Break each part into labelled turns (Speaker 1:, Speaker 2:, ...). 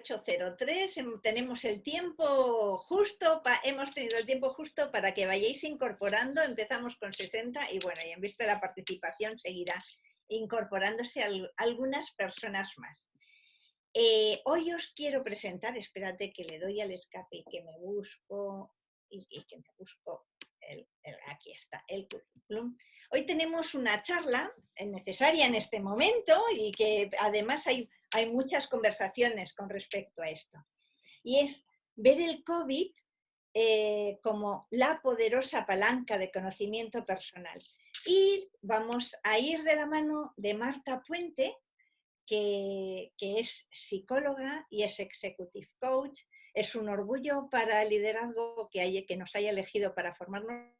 Speaker 1: 18:03, tenemos el tiempo justo, hemos tenido el tiempo justo para que vayáis incorporando. Empezamos con 60 y bueno, y en vista de la participación seguirá incorporándose algunas personas más. Hoy os quiero presentar, espérate que le doy al escape y que me busco, aquí está, el currículum. Hoy tenemos una charla necesaria en este momento y que además hay muchas conversaciones con respecto a esto. Y es ver el COVID como la poderosa palanca de conocimiento personal. Y vamos a ir de la mano de Marta Puente, que es psicóloga y es executive coach. Es un orgullo para el liderazgo que nos haya elegido para formarnos.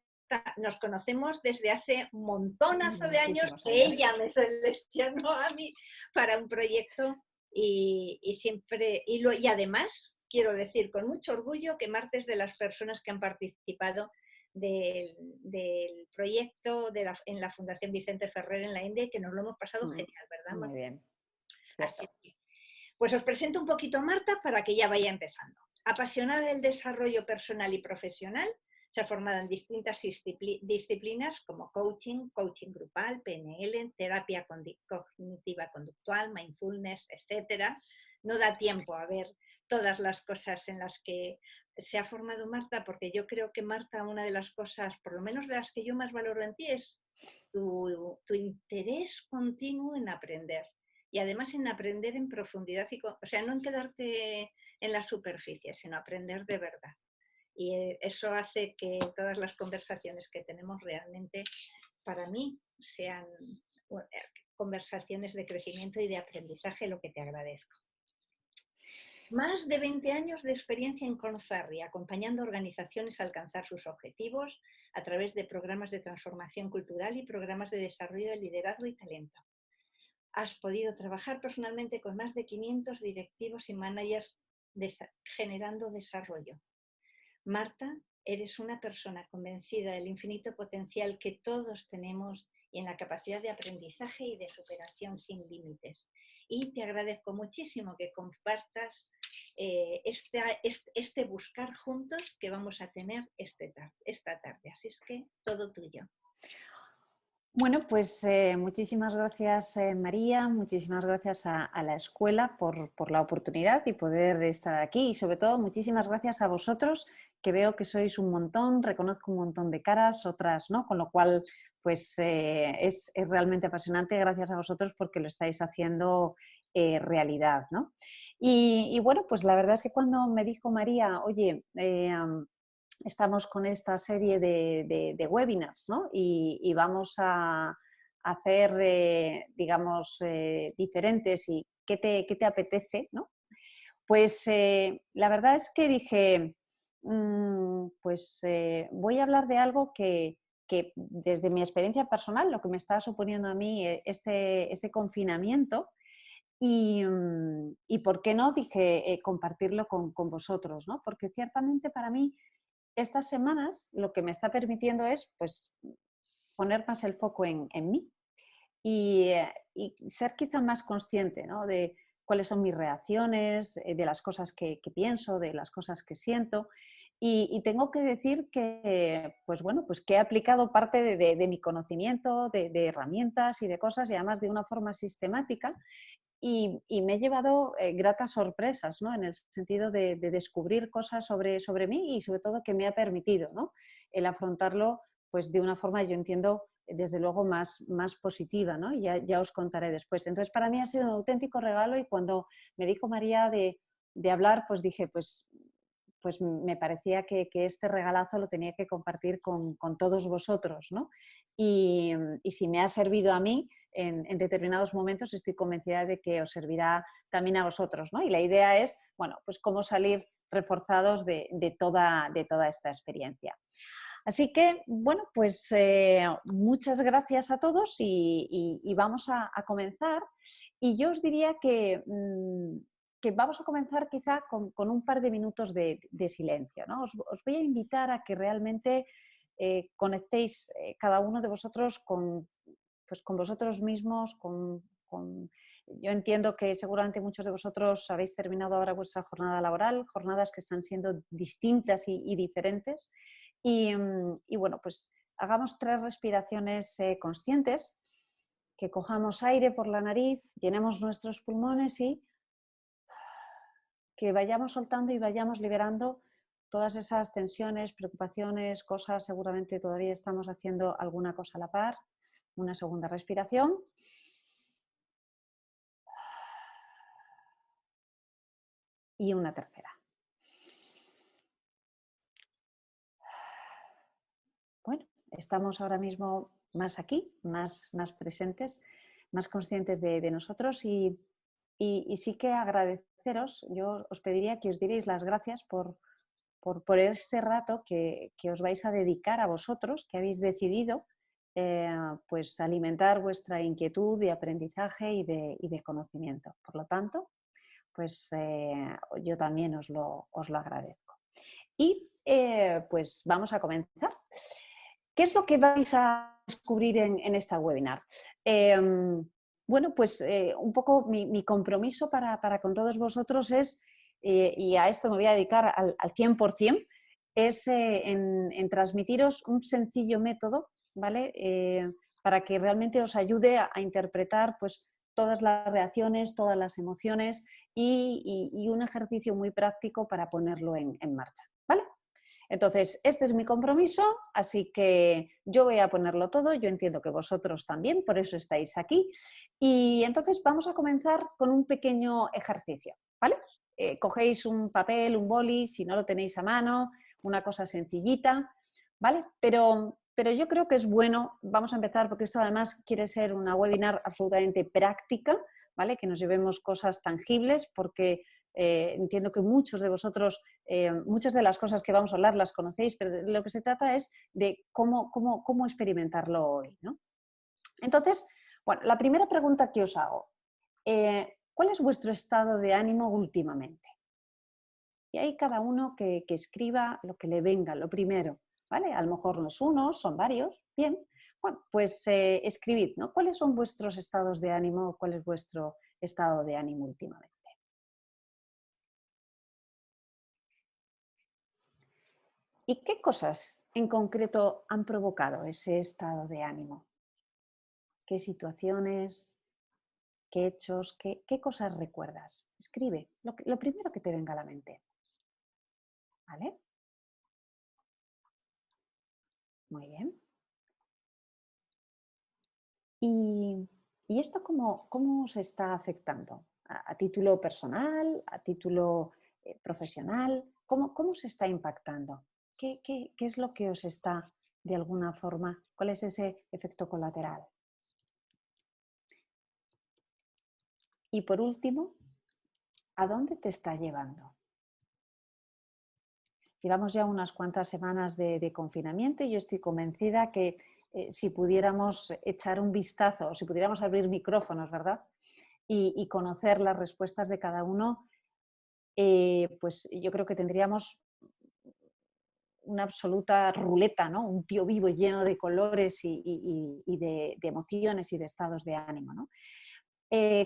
Speaker 1: Nos conocemos desde hace un montonazo de años, que ella me seleccionó a mí para un proyecto y además quiero decir con mucho orgullo que Marta es de las personas que han participado del proyecto en la Fundación Vicente Ferrer en la India y que nos lo hemos pasado genial, ¿verdad, Marta?
Speaker 2: Muy bien.
Speaker 1: Así que, pues os presento un poquito a Marta para que ya vaya empezando. Apasionada del desarrollo personal y profesional, se ha formado en distintas disciplinas como coaching, coaching grupal, PNL, terapia cognitiva conductual, mindfulness, etc. No da tiempo a ver todas las cosas en las que se ha formado Marta, porque yo creo que Marta, una de las cosas, por lo menos de las que yo más valoro en ti, es tu interés continuo en aprender. Y además en aprender en profundidad, o sea, no en quedarte en la superficie, sino aprender de verdad. Y eso hace que todas las conversaciones que tenemos realmente, para mí, sean conversaciones de crecimiento y de aprendizaje, lo que te agradezco. Más de 20 años de experiencia en Korn Ferry, acompañando organizaciones a alcanzar sus objetivos a través de programas de transformación cultural y programas de desarrollo de liderazgo y talento. Has podido trabajar personalmente con más de 500 directivos y managers generando desarrollo. Marta, eres una persona convencida del infinito potencial que todos tenemos y en la capacidad de aprendizaje y de superación sin límites. Y te agradezco muchísimo que compartas este buscar juntos que vamos a tener esta tarde. Así es que todo tuyo.
Speaker 2: Bueno, pues muchísimas gracias María, muchísimas gracias a la escuela por la oportunidad y poder estar aquí y sobre todo muchísimas gracias a vosotros que veo que sois un montón, reconozco un montón de caras, otras no, con lo cual pues es realmente apasionante, gracias a vosotros porque lo estáis haciendo realidad, ¿no? Y bueno, pues la verdad es que cuando me dijo María, oye, estamos con esta serie de webinars, ¿no? Y vamos a hacer, digamos, diferentes y ¿qué te apetece? ¿No? Pues la verdad es que dije, pues voy a hablar de algo que desde mi experiencia personal, lo que me está suponiendo a mí este confinamiento, y ¿por qué no? Dije compartirlo con vosotros, ¿no? Porque ciertamente para mí estas semanas lo que me está permitiendo es pues, poner más el foco en mí y ser quizá más consciente, ¿no? De cuáles son mis reacciones, de las cosas que pienso, de las cosas que siento. Y tengo que decir que, pues bueno, pues que he aplicado parte de mi conocimiento, de herramientas y de cosas, y además de una forma sistemática, y me he llevado gratas sorpresas, ¿no? En el sentido de descubrir cosas sobre mí y sobre todo que me ha permitido, ¿no? El afrontarlo pues, de una forma, yo entiendo, desde luego más positiva, ¿no? Ya os contaré después. Entonces, para mí ha sido un auténtico regalo y cuando me dijo María de hablar, pues dije, pues me parecía que este regalazo lo tenía que compartir con todos vosotros, ¿no? Y si me ha servido a mí en determinados momentos, estoy convencida de que os servirá también a vosotros, ¿no? Y la idea es, bueno, pues cómo salir reforzados de toda esta experiencia. Así que, bueno, pues muchas gracias a todos y vamos a comenzar. Y yo os diría que vamos a comenzar quizá con un par de minutos de silencio, ¿no? Os voy a invitar a que realmente conectéis cada uno de vosotros con vosotros mismos, con yo entiendo que seguramente muchos de vosotros habéis terminado ahora vuestra jornada laboral, jornadas que están siendo distintas y diferentes. Y bueno, pues hagamos 3 respiraciones conscientes, que cojamos aire por la nariz, llenemos nuestros pulmones y que vayamos soltando y vayamos liberando todas esas tensiones, preocupaciones, cosas. Seguramente todavía estamos haciendo alguna cosa a la par. Una segunda respiración. Y una tercera. Bueno, estamos ahora mismo más aquí, más presentes, más conscientes de nosotros y sí que agradeceros. Yo os pediría que os dierais las gracias por este rato que os vais a dedicar a vosotros, que habéis decidido pues alimentar vuestra inquietud de aprendizaje y de conocimiento. Por lo tanto, pues yo también os lo agradezco. Y pues vamos a comenzar. ¿Qué es lo que vais a descubrir en esta webinar? Bueno, pues un poco mi compromiso para con todos vosotros es, y a esto me voy a dedicar al 100%, es en transmitiros un sencillo método, ¿vale? Para que realmente os ayude a interpretar pues, todas las reacciones, todas las emociones y un ejercicio muy práctico para ponerlo en marcha, ¿vale? Entonces, este es mi compromiso, así que yo voy a ponerlo todo, yo entiendo que vosotros también, por eso estáis aquí. Y entonces vamos a comenzar con un pequeño ejercicio, ¿vale? Cogéis un papel, un boli, si no lo tenéis a mano, una cosa sencillita, ¿vale? Pero yo creo que es bueno, vamos a empezar porque esto además quiere ser una webinar absolutamente práctica, ¿vale? Que nos llevemos cosas tangibles porque entiendo que muchos de vosotros, muchas de las cosas que vamos a hablar las conocéis, pero de lo que se trata es de cómo experimentarlo hoy, ¿no? Entonces, bueno, la primera pregunta que os hago, ¿cuál es vuestro estado de ánimo últimamente? Y ahí cada uno que escriba lo que le venga, lo primero, ¿vale? A lo mejor no es uno, son varios, bien. Bueno, pues escribid, ¿no? ¿Cuáles son vuestros estados de ánimo? ¿Cuál es vuestro estado de ánimo últimamente? ¿Y qué cosas en concreto han provocado ese estado de ánimo? ¿Qué situaciones, qué hechos, qué cosas recuerdas? Escribe lo primero que te venga a la mente. ¿Vale? Muy bien. ¿Y esto cómo os está afectando? ¿A título personal? ¿A título profesional? ¿Cómo os está impactando? ¿Qué es lo que os está, de alguna forma, cuál es ese efecto colateral? Y por último, ¿a dónde te está llevando? Llevamos ya unas cuantas semanas de confinamiento y yo estoy convencida que si pudiéramos echar un vistazo, si pudiéramos abrir micrófonos, ¿verdad? Y conocer las respuestas de cada uno, pues yo creo que tendríamos una absoluta ruleta, ¿no? Un tío vivo lleno de colores y de emociones y de estados de ánimo, ¿no?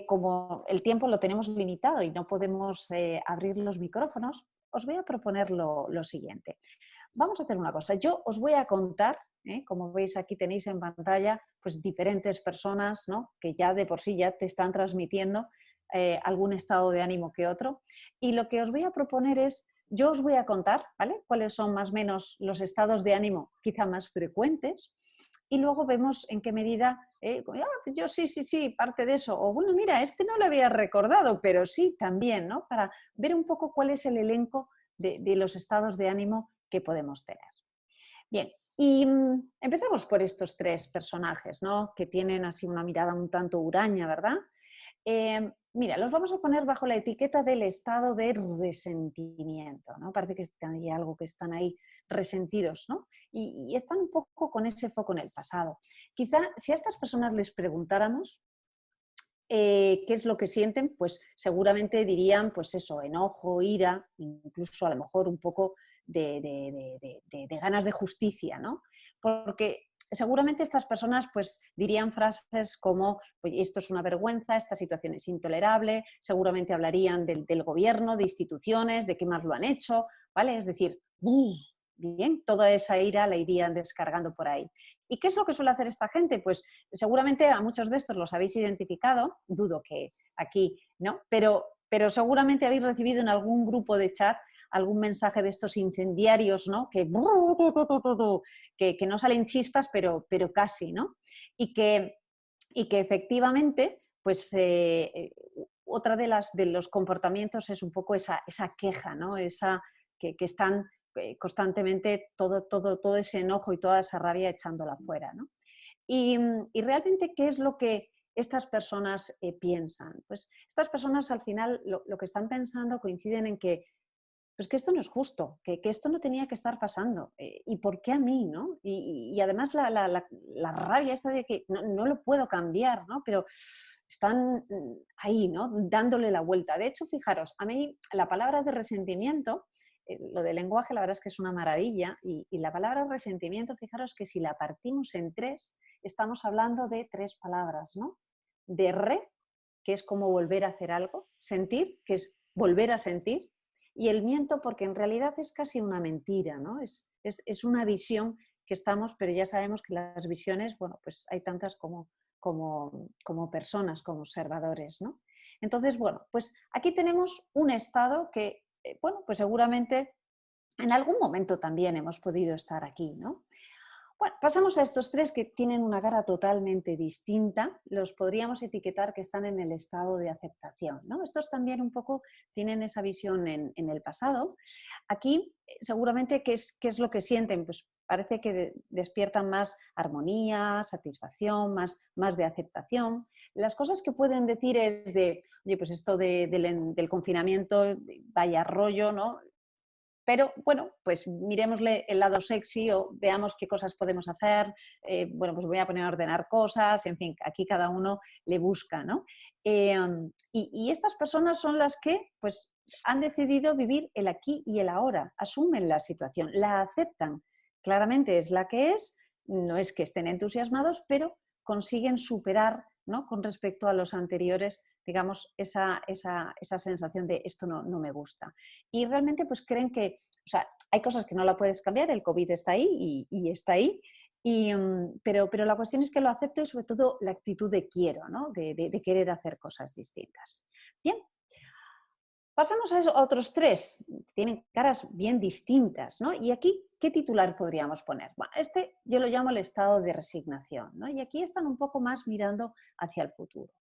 Speaker 2: Como el tiempo lo tenemos limitado y no podemos abrir los micrófonos, os voy a proponer lo siguiente. Vamos a hacer una cosa. Yo os voy a contar, como veis aquí tenéis en pantalla, pues diferentes personas, ¿no? Que ya de por sí ya te están transmitiendo algún estado de ánimo que otro. Y lo que os voy a proponer es, yo os voy a contar, ¿vale? Cuáles son más o menos los estados de ánimo quizá más frecuentes. Y luego vemos en qué medida, pues yo sí, parte de eso. O bueno, mira, este no lo había recordado, pero sí también, ¿no? Para ver un poco cuál es el elenco de los estados de ánimo que podemos tener. Bien, y empezamos por estos 3 personajes, ¿no? Que tienen así una mirada un tanto huraña, ¿verdad? Mira, los vamos a poner bajo la etiqueta del estado de resentimiento, ¿no? Parece que hay algo que están ahí resentidos, ¿no? Y están un poco con ese foco en el pasado. Quizá si a estas personas les preguntáramos qué es lo que sienten, pues seguramente dirían, pues eso, enojo, ira, incluso a lo mejor un poco de ganas de justicia, ¿no? Porque seguramente estas personas pues dirían frases como pues, esto es una vergüenza, esta situación es intolerable, seguramente hablarían del gobierno, de instituciones, de qué más lo han hecho, ¿vale? Es decir, bien, toda esa ira la irían descargando por ahí. ¿Y qué es lo que suele hacer esta gente? Pues seguramente a muchos de estos los habéis identificado, dudo que aquí, ¿no? Pero seguramente habéis recibido en algún grupo de chat algún mensaje de estos incendiarios, ¿no? Que no salen chispas, pero casi, ¿no? Y que efectivamente, pues otra de los comportamientos es un poco esa queja, ¿no? Esa que están constantemente todo ese enojo y toda esa rabia echándola fuera, ¿no? Y realmente, ¿qué es lo que estas personas piensan? Pues estas personas al final lo que están pensando coinciden en que pues que esto no es justo, que esto no tenía que estar pasando. ¿Y por qué a mí? ¿No? Y además la rabia esta de que no lo puedo cambiar, ¿no? Pero están ahí, ¿no? Dándole la vuelta. De hecho, fijaros, a mí la palabra de resentimiento, lo del lenguaje la verdad es que es una maravilla, y la palabra resentimiento, fijaros que si la partimos en tres, estamos hablando de tres palabras, ¿no? De que es como volver a hacer algo, sentir, que es volver a sentir, y el miento porque en realidad es casi una mentira, ¿no? Es una visión que estamos, pero ya sabemos que las visiones, bueno, pues hay tantas como personas, como observadores, ¿no? Entonces, bueno, pues aquí tenemos un estado que, bueno, pues seguramente en algún momento también hemos podido estar aquí, ¿no? Bueno, pasamos a estos tres que tienen una cara totalmente distinta. Los podríamos etiquetar que están en el estado de aceptación, ¿no? Estos también un poco tienen esa visión en el pasado. Aquí, seguramente, ¿qué es lo que sienten? Pues parece que despiertan más armonía, satisfacción, más de aceptación. Las cosas que pueden decir es de, oye, pues esto del confinamiento, vaya rollo, ¿no? Pero bueno, pues miremosle el lado sexy o veamos qué cosas podemos hacer. Bueno, pues voy a poner a ordenar cosas, en fin, aquí cada uno le busca, ¿no? Y estas personas son las que pues han decidido vivir el aquí y el ahora, asumen la situación, la aceptan. Claramente es la que es, no es que estén entusiasmados, pero consiguen superar, ¿no? Con respecto a los anteriores, digamos, esa sensación de esto no me gusta. Y realmente pues creen que, o sea, hay cosas que no la puedes cambiar, el COVID está ahí y está ahí, pero la cuestión es que lo acepto y sobre todo la actitud de quiero, ¿no? De querer hacer cosas distintas. Bien, pasamos a otros tres, tienen caras bien distintas, ¿no? Y aquí, ¿qué titular podríamos poner? Bueno, este yo lo llamo el estado de resignación, ¿no? Y aquí están un poco más mirando hacia el futuro.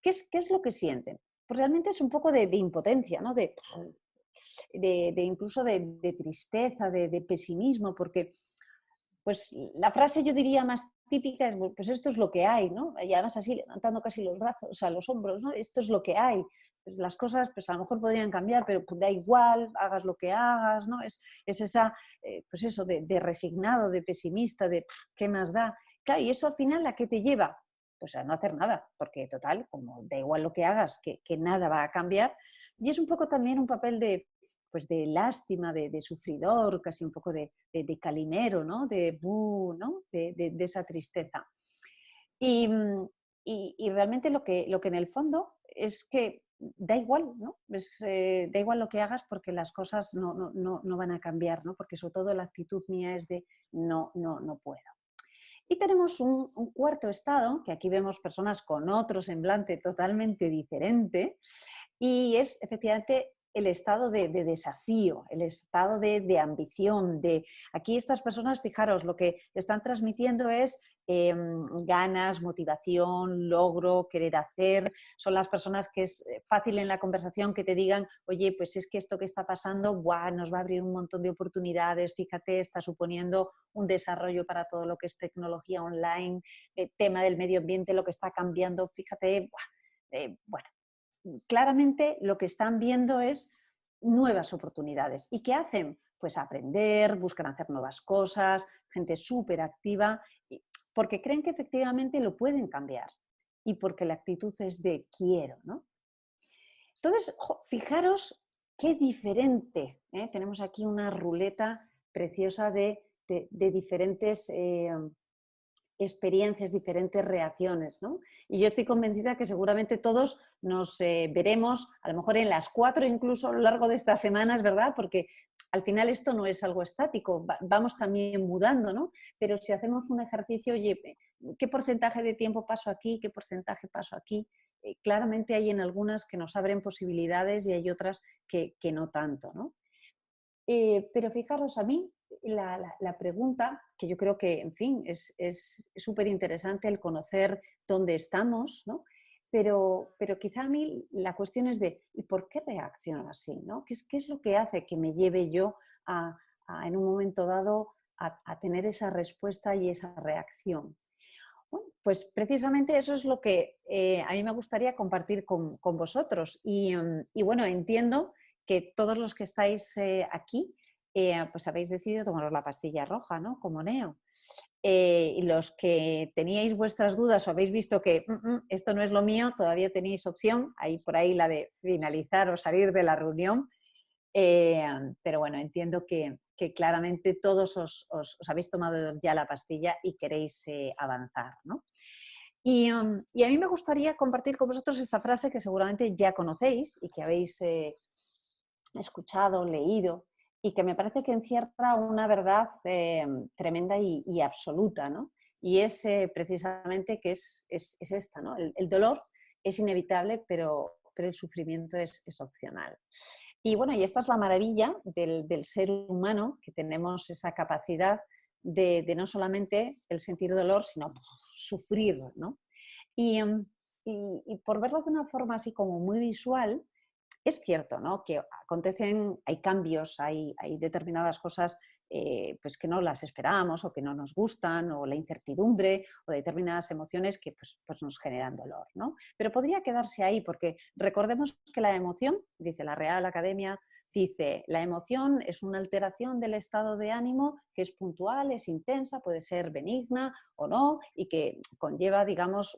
Speaker 2: ¿Qué es lo que sienten? Pues realmente es un poco de impotencia, ¿no? Incluso de tristeza, de pesimismo, porque pues la frase yo diría más típica es, pues esto es lo que hay, ¿no? Y además así levantando casi los brazos, o sea, los hombros, ¿no? Esto es lo que hay. Pues las cosas pues a lo mejor podrían cambiar, pero pues, da igual, hagas lo que hagas, ¿no? Es esa, pues eso, de resignado, de pesimista, de ¿qué más da? Claro, y eso al final ¿a qué te lleva? Pues a no hacer nada, porque total, como da igual lo que hagas, que nada va a cambiar. Y es un poco también un papel pues de lástima, de sufridor, casi un poco de calimero, ¿no? ¿no? De esa tristeza. Y realmente lo que en el fondo es que da igual, ¿no? Da igual lo que hagas porque las cosas no van a cambiar, ¿no? Porque sobre todo la actitud mía es de no puedo. Y tenemos un cuarto estado, que aquí vemos personas con otro semblante totalmente diferente, y es efectivamente el estado de desafío, el estado de ambición. Aquí estas personas, fijaros, lo que están transmitiendo es ganas, motivación, logro, querer hacer. Son las personas que es fácil en la conversación que te digan, oye, pues es que esto que está pasando, ¡buah!, nos va a abrir un montón de oportunidades, fíjate, está suponiendo un desarrollo para todo lo que es tecnología online, el tema del medio ambiente, lo que está cambiando, fíjate, bueno, claramente lo que están viendo es nuevas oportunidades. ¿Y qué hacen? Pues aprender, buscan hacer nuevas cosas, gente súper activa, porque creen que efectivamente lo pueden cambiar y porque la actitud es de quiero, ¿no? Entonces, fijaros qué diferente, ¿eh? Tenemos aquí una ruleta preciosa de diferentes experiencias, diferentes reacciones, ¿no? Y yo estoy convencida que seguramente todos nos veremos, a lo mejor en las 4 incluso a lo largo de estas semanas, ¿verdad? Porque al final esto no es algo estático, vamos también mudando, ¿no? Pero si hacemos un ejercicio, oye, ¿qué porcentaje de tiempo paso aquí? ¿Qué porcentaje paso aquí? Claramente hay en algunas que nos abren posibilidades y hay otras que no tanto, ¿no? Pero fijaros, a mí la pregunta, que yo creo que, en fin, es súper interesante el conocer dónde estamos, ¿no? Pero quizá a mí la cuestión es de, ¿y por qué reacciono así? ¿No? ¿Qué es lo que hace que me lleve yo en un momento dado a tener esa respuesta y esa reacción? Bueno, pues precisamente eso es lo que a mí me gustaría compartir con vosotros. Y bueno, entiendo que todos los que estáis aquí, pues habéis decidido tomaros la pastilla roja, ¿no? Como Neo. Y los que teníais vuestras dudas o habéis visto que esto no es lo mío, todavía tenéis opción, hay por ahí la de finalizar o salir de la reunión. Pero bueno, entiendo que claramente todos os habéis tomado ya la pastilla y queréis avanzar, ¿no? Y a mí me gustaría compartir con vosotros esta frase que seguramente ya conocéis y que habéis escuchado, leído, y que me parece que encierra una verdad tremenda y absoluta, ¿no? Y es precisamente que es esta, ¿no? El dolor es inevitable, pero el sufrimiento es opcional. Y bueno, y esta es la maravilla del ser humano, que tenemos esa capacidad de no solamente el sentir dolor, sino sufrir, ¿no? Y, y por verlo de una forma así como muy visual, es cierto, ¿no? Que acontecen, hay cambios, hay determinadas cosas pues que no las esperábamos o que no nos gustan, o la incertidumbre o determinadas emociones que pues nos generan dolor, ¿no? Pero podría quedarse ahí porque recordemos que la emoción, dice la Real Academia, dice, la emoción es una alteración del estado de ánimo que es puntual, es intensa, puede ser benigna o no, y que conlleva, digamos,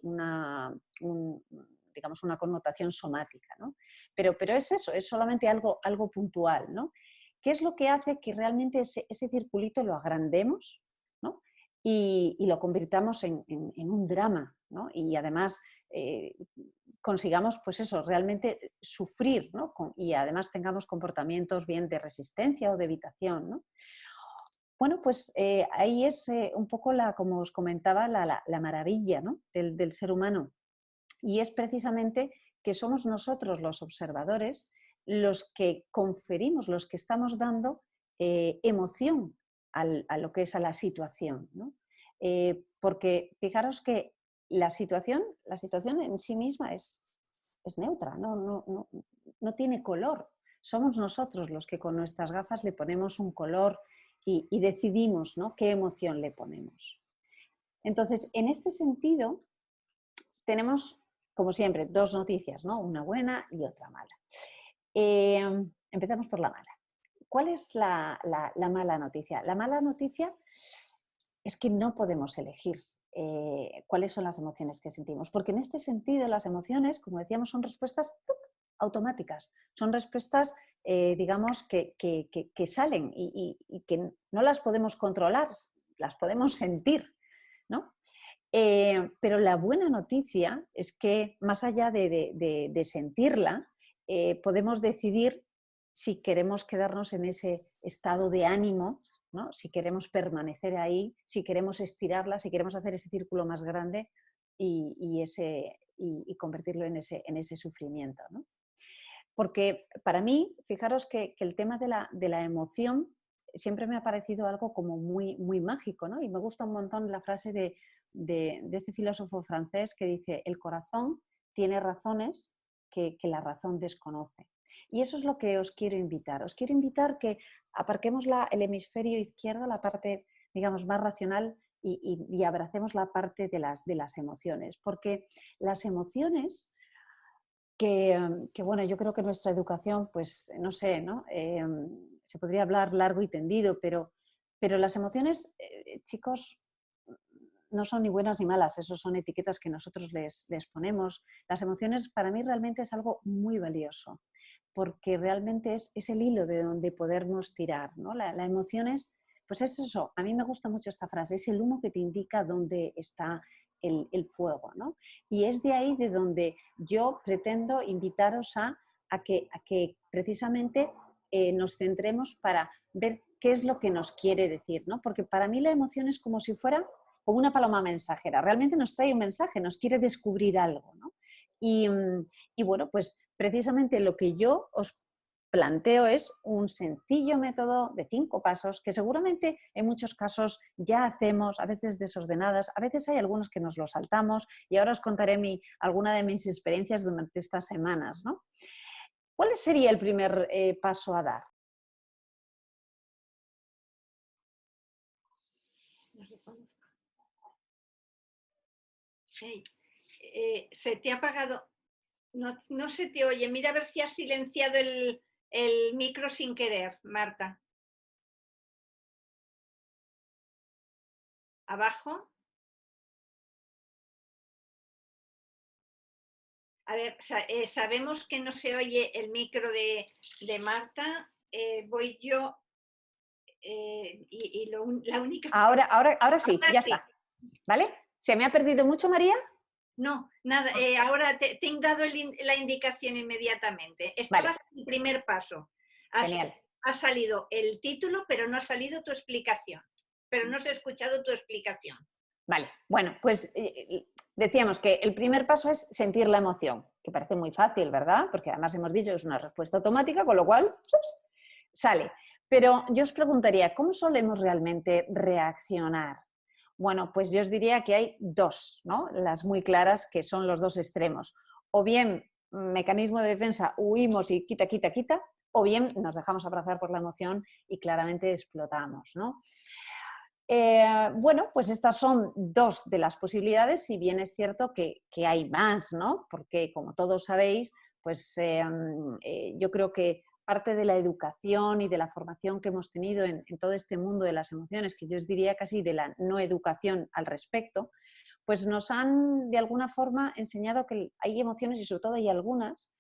Speaker 2: digamos, una connotación somática, ¿no? Pero es eso, es solamente algo puntual, ¿no? ¿Qué es lo que hace que realmente ese circulito lo agrandemos, ¿no? Y lo convirtamos en un drama, ¿no? Y además consigamos, pues eso, realmente sufrir, ¿no? Y además tengamos comportamientos bien de resistencia o de evitación, ¿no? Bueno, pues ahí es un poco, como os comentaba, la maravilla, ¿no? del ser humano. Y es precisamente que somos nosotros los observadores los que conferimos, los que estamos dando emoción a lo que es a la situación, ¿no? Porque fijaros que la situación en sí misma es neutra, no tiene color. Somos nosotros los que con nuestras gafas le ponemos un color y decidimos, ¿no?, qué emoción le ponemos. Entonces, en este sentido, tenemos, como siempre, dos noticias, ¿no? Una buena y otra mala. Empezamos por la mala. ¿Cuál es la mala noticia? La mala noticia es que no podemos elegir cuáles son las emociones que sentimos, porque en este sentido las emociones, como decíamos, son respuestas automáticas, son respuestas, digamos, que salen y que no las podemos controlar, las podemos sentir, ¿no? Pero la buena noticia es que más allá de sentirla, podemos decidir si queremos quedarnos en ese estado de ánimo, ¿no? Si queremos permanecer ahí, si queremos estirarla, si queremos hacer ese círculo más grande y convertirlo en ese sufrimiento, ¿no? Porque para mí, fijaros que el tema de la emoción siempre me ha parecido algo como muy, muy mágico, ¿no? Y me gusta un montón la frase de este filósofo francés que dice, el corazón tiene razones que la razón desconoce. Y eso es lo que os quiero invitar. Os quiero invitar que aparquemos el hemisferio izquierdo, la parte, digamos, más racional, y abracemos la parte de las emociones. Porque las emociones bueno, yo creo que nuestra educación, pues no sé, ¿no? Se podría hablar largo y tendido, pero las emociones, chicos, no son ni buenas ni malas, eso son etiquetas que nosotros les ponemos. Las emociones para mí realmente es algo muy valioso, porque realmente es el hilo de donde podernos tirar, ¿no? La emoción es Pues es eso, a mí me gusta mucho esta frase, es el humo que te indica dónde está el fuego, ¿no? Y es de ahí de donde yo pretendo invitaros a que precisamente nos centremos para ver qué es lo que nos quiere decir, ¿no? Porque para mí la emoción es como si fuera como una paloma mensajera, realmente nos trae un mensaje, nos quiere descubrir algo, ¿no? Y bueno, pues precisamente lo que yo os planteo es un sencillo método de 5 pasos que seguramente en muchos casos ya hacemos, a veces desordenadas, a veces hay algunos que nos lo saltamos y ahora os contaré alguna de mis experiencias durante estas semanas, ¿no? ¿Cuál sería el primer paso a dar?
Speaker 1: Hey, se te ha apagado, no se te oye. Mira a ver si has silenciado el micro sin querer, Marta. Abajo. A ver, sabemos que no se oye el micro de Marta. Voy yo la única...
Speaker 2: Ahora sí,
Speaker 1: Ahora
Speaker 2: ya
Speaker 1: sí.
Speaker 2: está. ¿Vale? ¿Se me ha perdido mucho, María?
Speaker 1: No, nada, ahora te he dado la indicación inmediatamente. Estabas
Speaker 2: Vale.
Speaker 1: en el primer paso.
Speaker 2: Genial.
Speaker 1: Ha salido el título, pero no ha salido tu explicación. Pero no se ha escuchado tu explicación.
Speaker 2: Vale, bueno, pues decíamos que el primer paso es sentir la emoción, que parece muy fácil, ¿verdad? Porque además hemos dicho que es una respuesta automática, con lo cual ¡ups!, sale. Pero yo os preguntaría, ¿cómo solemos realmente reaccionar? Bueno, pues yo os diría que hay dos, ¿no? Las muy claras, que son los dos extremos. O bien, mecanismo de defensa, huimos y quita, quita, quita, o bien nos dejamos abrazar por la emoción y claramente explotamos, ¿no? Bueno, pues estas son dos de las posibilidades, si bien es cierto que hay más, ¿no? Porque como todos sabéis, pues yo creo que parte de la educación y de la formación que hemos tenido en todo este mundo de las emociones, que yo os diría casi de la no educación al respecto, pues nos han de alguna forma enseñado que hay emociones y sobre todo hay algunas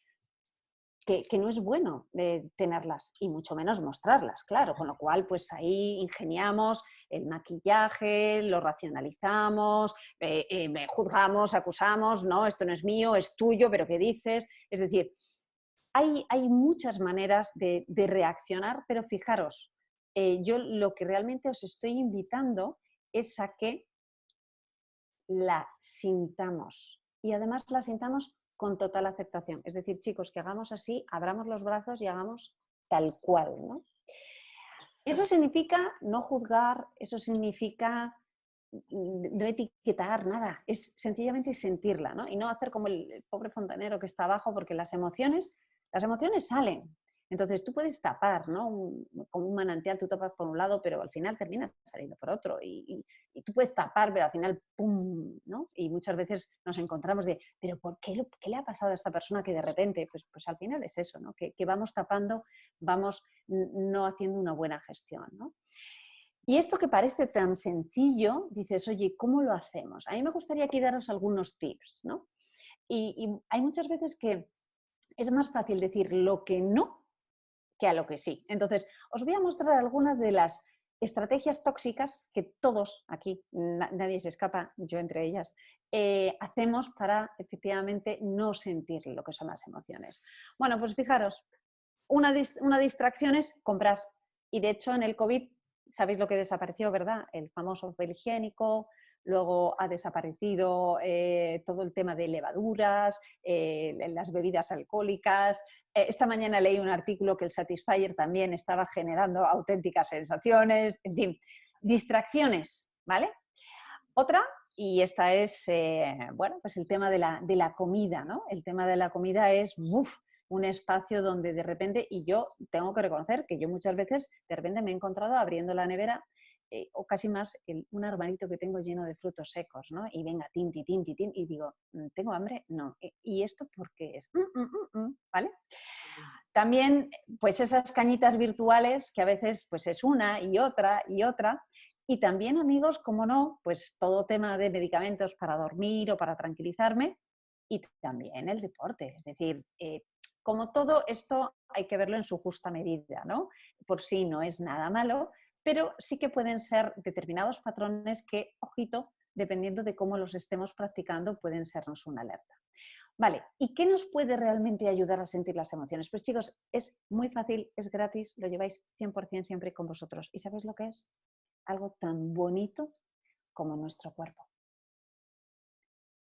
Speaker 2: que no es bueno tenerlas y mucho menos mostrarlas, claro, con lo cual pues ahí ingeniamos el maquillaje, lo racionalizamos, juzgamos, acusamos, no, esto no es mío, es tuyo, pero ¿qué dices? Es decir, hay muchas maneras de reaccionar, pero fijaros, yo lo que realmente os estoy invitando es a que la sintamos y además la sintamos con total aceptación. Es decir, chicos, que hagamos así, abramos los brazos y hagamos tal cual, ¿no? Eso significa no juzgar, eso significa no etiquetar nada, es sencillamente sentirla, ¿no? Y no hacer como el pobre fontanero que está abajo, porque las emociones salen. Entonces tú puedes tapar, ¿no? Como un manantial, tú tapas por un lado, pero al final terminas saliendo por otro. Y tú puedes tapar, pero al final, ¡pum!, ¿no? Y muchas veces nos encontramos de, ¿pero por qué, qué le ha pasado a esta persona que de repente? Pues al final es eso, ¿no? Que vamos tapando, vamos no haciendo una buena gestión, ¿no? Y esto que parece tan sencillo, dices, oye, ¿cómo lo hacemos? A mí me gustaría aquí daros algunos tips, ¿no? Y hay muchas veces que es más fácil decir lo que no que a lo que sí. Entonces, os voy a mostrar algunas de las estrategias tóxicas que todos aquí, nadie se escapa, yo entre ellas, hacemos para efectivamente no sentir lo que son las emociones. Bueno, pues fijaros, una distracción es comprar. Y de hecho en el COVID, sabéis lo que desapareció, ¿verdad? El famoso papel higiénico, luego ha desaparecido todo el tema de levaduras, las bebidas alcohólicas. Esta mañana leí un artículo que el Satisfyer también estaba generando auténticas sensaciones. En fin, distracciones, ¿vale? Otra, y esta es, bueno, pues el tema de la comida, ¿no? El tema de la comida es, un espacio donde de repente, y yo tengo que reconocer que yo muchas veces de repente me he encontrado abriendo la nevera o casi más un armarito que tengo lleno de frutos secos, ¿no? Y venga, tinti, tinti, tin, y digo, ¿tengo hambre? No. ¿Y esto por qué es? ¿Vale? También, pues esas cañitas virtuales que a veces pues es una y otra y otra. Y también, amigos, como no, pues todo tema de medicamentos para dormir o para tranquilizarme y también el deporte. Es decir, como todo esto hay que verlo en su justa medida, ¿no? Por sí no es nada malo, pero sí que pueden ser determinados patrones que, ojito, dependiendo de cómo los estemos practicando, pueden sernos una alerta. Vale, ¿y qué nos puede realmente ayudar a sentir las emociones? Pues chicos, es muy fácil, es gratis, lo lleváis 100% siempre con vosotros. ¿Y sabéis lo que es? Algo tan bonito como nuestro cuerpo.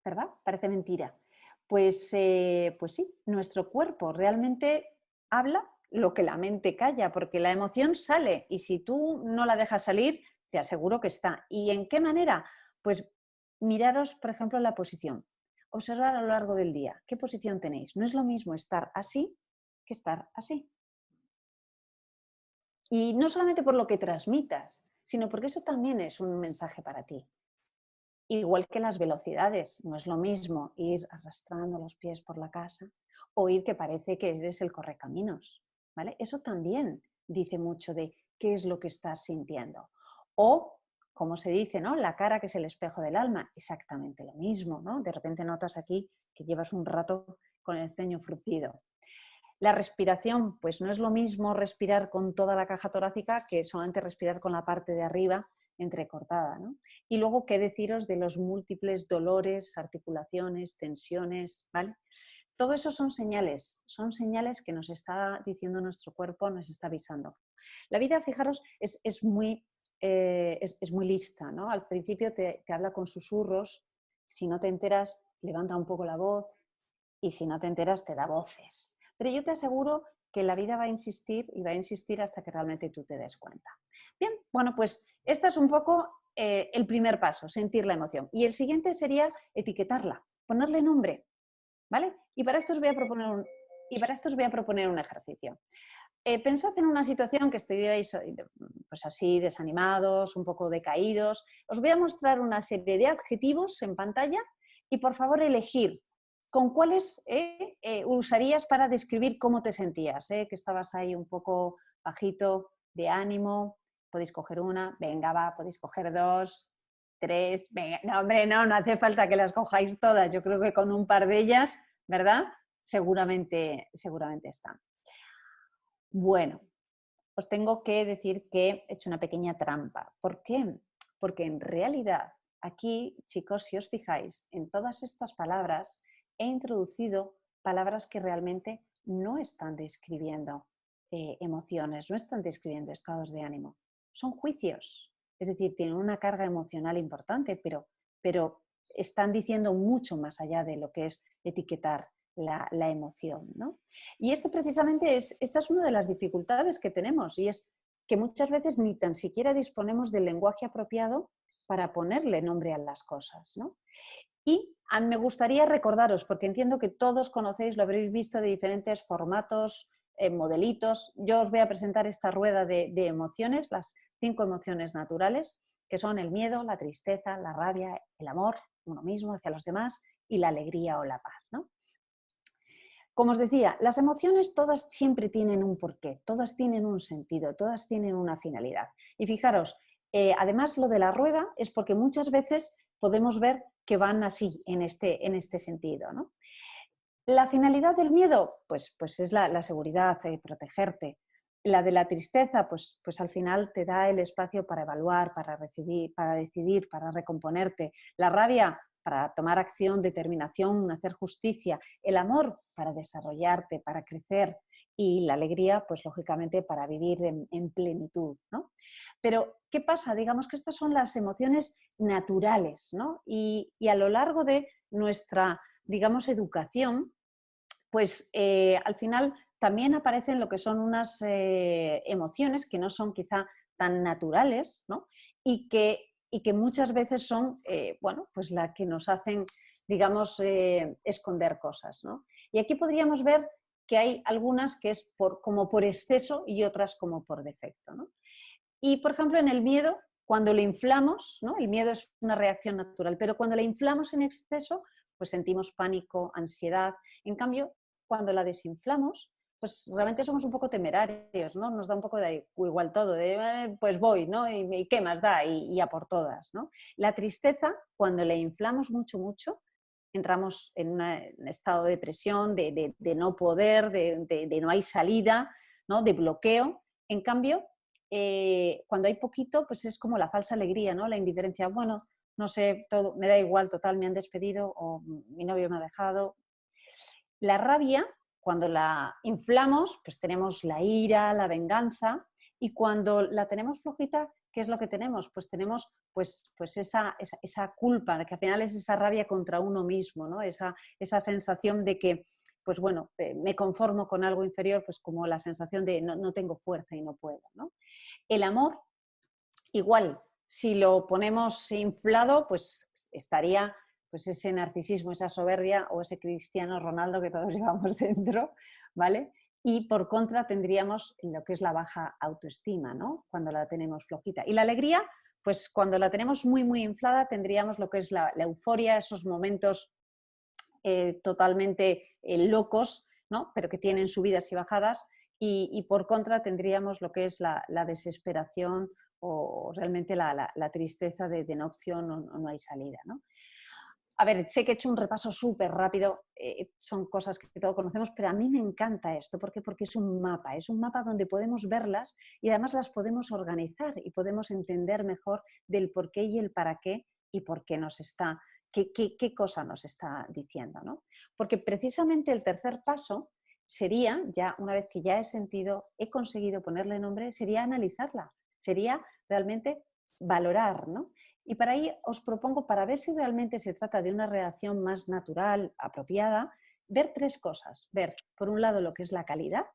Speaker 2: ¿Verdad? Parece mentira. Pues sí, nuestro cuerpo realmente habla lo que la mente calla, porque la emoción sale y si tú no la dejas salir, te aseguro que está. ¿Y en qué manera? Pues miraros, por ejemplo, la posición. Observar a lo largo del día. ¿Qué posición tenéis? No es lo mismo estar así que estar así. Y no solamente por lo que transmitas, sino porque eso también es un mensaje para ti. Igual que las velocidades, no es lo mismo ir arrastrando los pies por la casa o ir que parece que eres el correcaminos, ¿vale? Eso también dice mucho de qué es lo que estás sintiendo. O, como se dice, ¿no? La cara que es el espejo del alma, exactamente lo mismo, ¿no? De repente notas aquí que llevas un rato con el ceño fruncido. La respiración, pues no es lo mismo respirar con toda la caja torácica que solamente respirar con la parte de arriba entrecortada, ¿no? Y luego, ¿qué deciros de los múltiples dolores, articulaciones, tensiones, ¿vale? Todo eso son señales que nos está diciendo nuestro cuerpo, nos está avisando. La vida, fijaros, es muy lista, ¿no? Al principio te habla con susurros, si no te enteras, levanta un poco la voz y si no te enteras, te da voces. Pero yo te aseguro que la vida va a insistir y va a insistir hasta que realmente tú te des cuenta. Bien, bueno, pues este es un poco el primer paso, sentir la emoción. Y el siguiente sería etiquetarla, ponerle nombre, ¿vale? Y para esto os voy a proponer un ejercicio. Pensad en una situación que estuvierais pues así desanimados, un poco decaídos. Os voy a mostrar una serie de adjetivos en pantalla y por favor elegir con cuáles usarías para describir cómo te sentías, que estabas ahí un poco bajito de ánimo. Podéis coger una, venga, va, podéis coger dos, tres, venga, no, hombre, no hace falta que las cojáis todas. Yo creo que con un par de ellas, ¿verdad? Seguramente están. Bueno, os tengo que decir que he hecho una pequeña trampa. ¿Por qué? Porque en realidad aquí, chicos, si os fijáis, en todas estas palabras he introducido palabras que realmente no están describiendo emociones, no están describiendo estados de ánimo. Son juicios, es decir, tienen una carga emocional importante, pero están diciendo mucho más allá de lo que es etiquetar la emoción, ¿no? Y precisamente esta es una de las dificultades que tenemos y es que muchas veces ni tan siquiera disponemos del lenguaje apropiado para ponerle nombre a las cosas, ¿no? Y me gustaría recordaros, porque entiendo que todos conocéis, lo habréis visto de diferentes formatos, modelitos. Yo os voy a presentar esta rueda de emociones, las 5 emociones naturales, que son el miedo, la tristeza, la rabia, el amor, uno mismo, hacia los demás, y la alegría o la paz, ¿no? Como os decía, las emociones todas siempre tienen un porqué, todas tienen un sentido, todas tienen una finalidad. Y fijaros, además lo de la rueda es porque muchas veces podemos ver que van así, en este sentido, ¿no? La finalidad del miedo, pues es la seguridad, protegerte. La de la tristeza, pues al final te da el espacio para evaluar, para decidir, para recomponerte. La rabia, para tomar acción, determinación, hacer justicia. El amor, para desarrollarte, para crecer. Y la alegría, pues lógicamente, para vivir en plenitud, ¿no? Pero, ¿qué pasa? Digamos que estas son las emociones naturales, ¿no? Y a lo largo de nuestra, digamos, educación, pues al final también aparecen lo que son unas emociones que no son quizá tan naturales, ¿no? y que muchas veces son, bueno, pues las que nos hacen, digamos, esconder cosas, ¿no? Y aquí podríamos ver que hay algunas que es como por exceso y otras como por defecto, ¿no? Y, por ejemplo, en el miedo, cuando lo inflamos, ¿no? El miedo es una reacción natural, pero cuando la inflamos en exceso, pues sentimos pánico, ansiedad. En cambio, cuando la desinflamos, pues realmente somos un poco temerarios, ¿no? Nos da un poco de igual todo, pues voy, ¿no? ¿Y qué más da? Y a por todas, ¿no? La tristeza, cuando la inflamos mucho, entramos en un estado de depresión, de no poder, de no hay salida, ¿no? De bloqueo. En cambio, cuando hay poquito, pues es como la falsa alegría, ¿no? La indiferencia, bueno, no sé, todo, me da igual, total, me han despedido o mi novio me ha dejado. La rabia, cuando la inflamos, pues tenemos la ira, la venganza, y cuando la tenemos flojita, ¿qué es lo que tenemos? Pues tenemos esa culpa, que al final es esa rabia contra uno mismo, ¿no? Esa sensación de que, pues bueno, me conformo con algo inferior, pues como la sensación de no tengo fuerza y no puedo, ¿no? El amor, igual, si lo ponemos inflado, pues estaría pues ese narcisismo, esa soberbia o ese Cristiano Ronaldo que todos llevamos dentro, ¿vale? Y por contra tendríamos lo que es la baja autoestima, ¿no? Cuando la tenemos flojita. Y la alegría, pues cuando la tenemos muy, muy inflada, tendríamos lo que es la euforia, esos momentos totalmente locos, ¿no? Pero que tienen subidas y bajadas. Y por contra tendríamos lo que es la desesperación o realmente la tristeza de no opción o no hay salida, ¿no? A ver, sé que he hecho un repaso súper rápido, son cosas que todos conocemos, pero a mí me encanta esto. ¿Por qué? Porque es un mapa donde podemos verlas y además las podemos organizar y podemos entender mejor del por qué y el para qué y por qué nos está, qué cosa nos está diciendo, ¿no? Porque precisamente el tercer paso sería, ya una vez que ya he sentido, he conseguido ponerle nombre, sería analizarla, sería realmente valorar, ¿no? Y para ahí os propongo, para ver si realmente se trata de una reacción más natural, apropiada, ver tres cosas. Ver, por un lado, lo que es la calidad,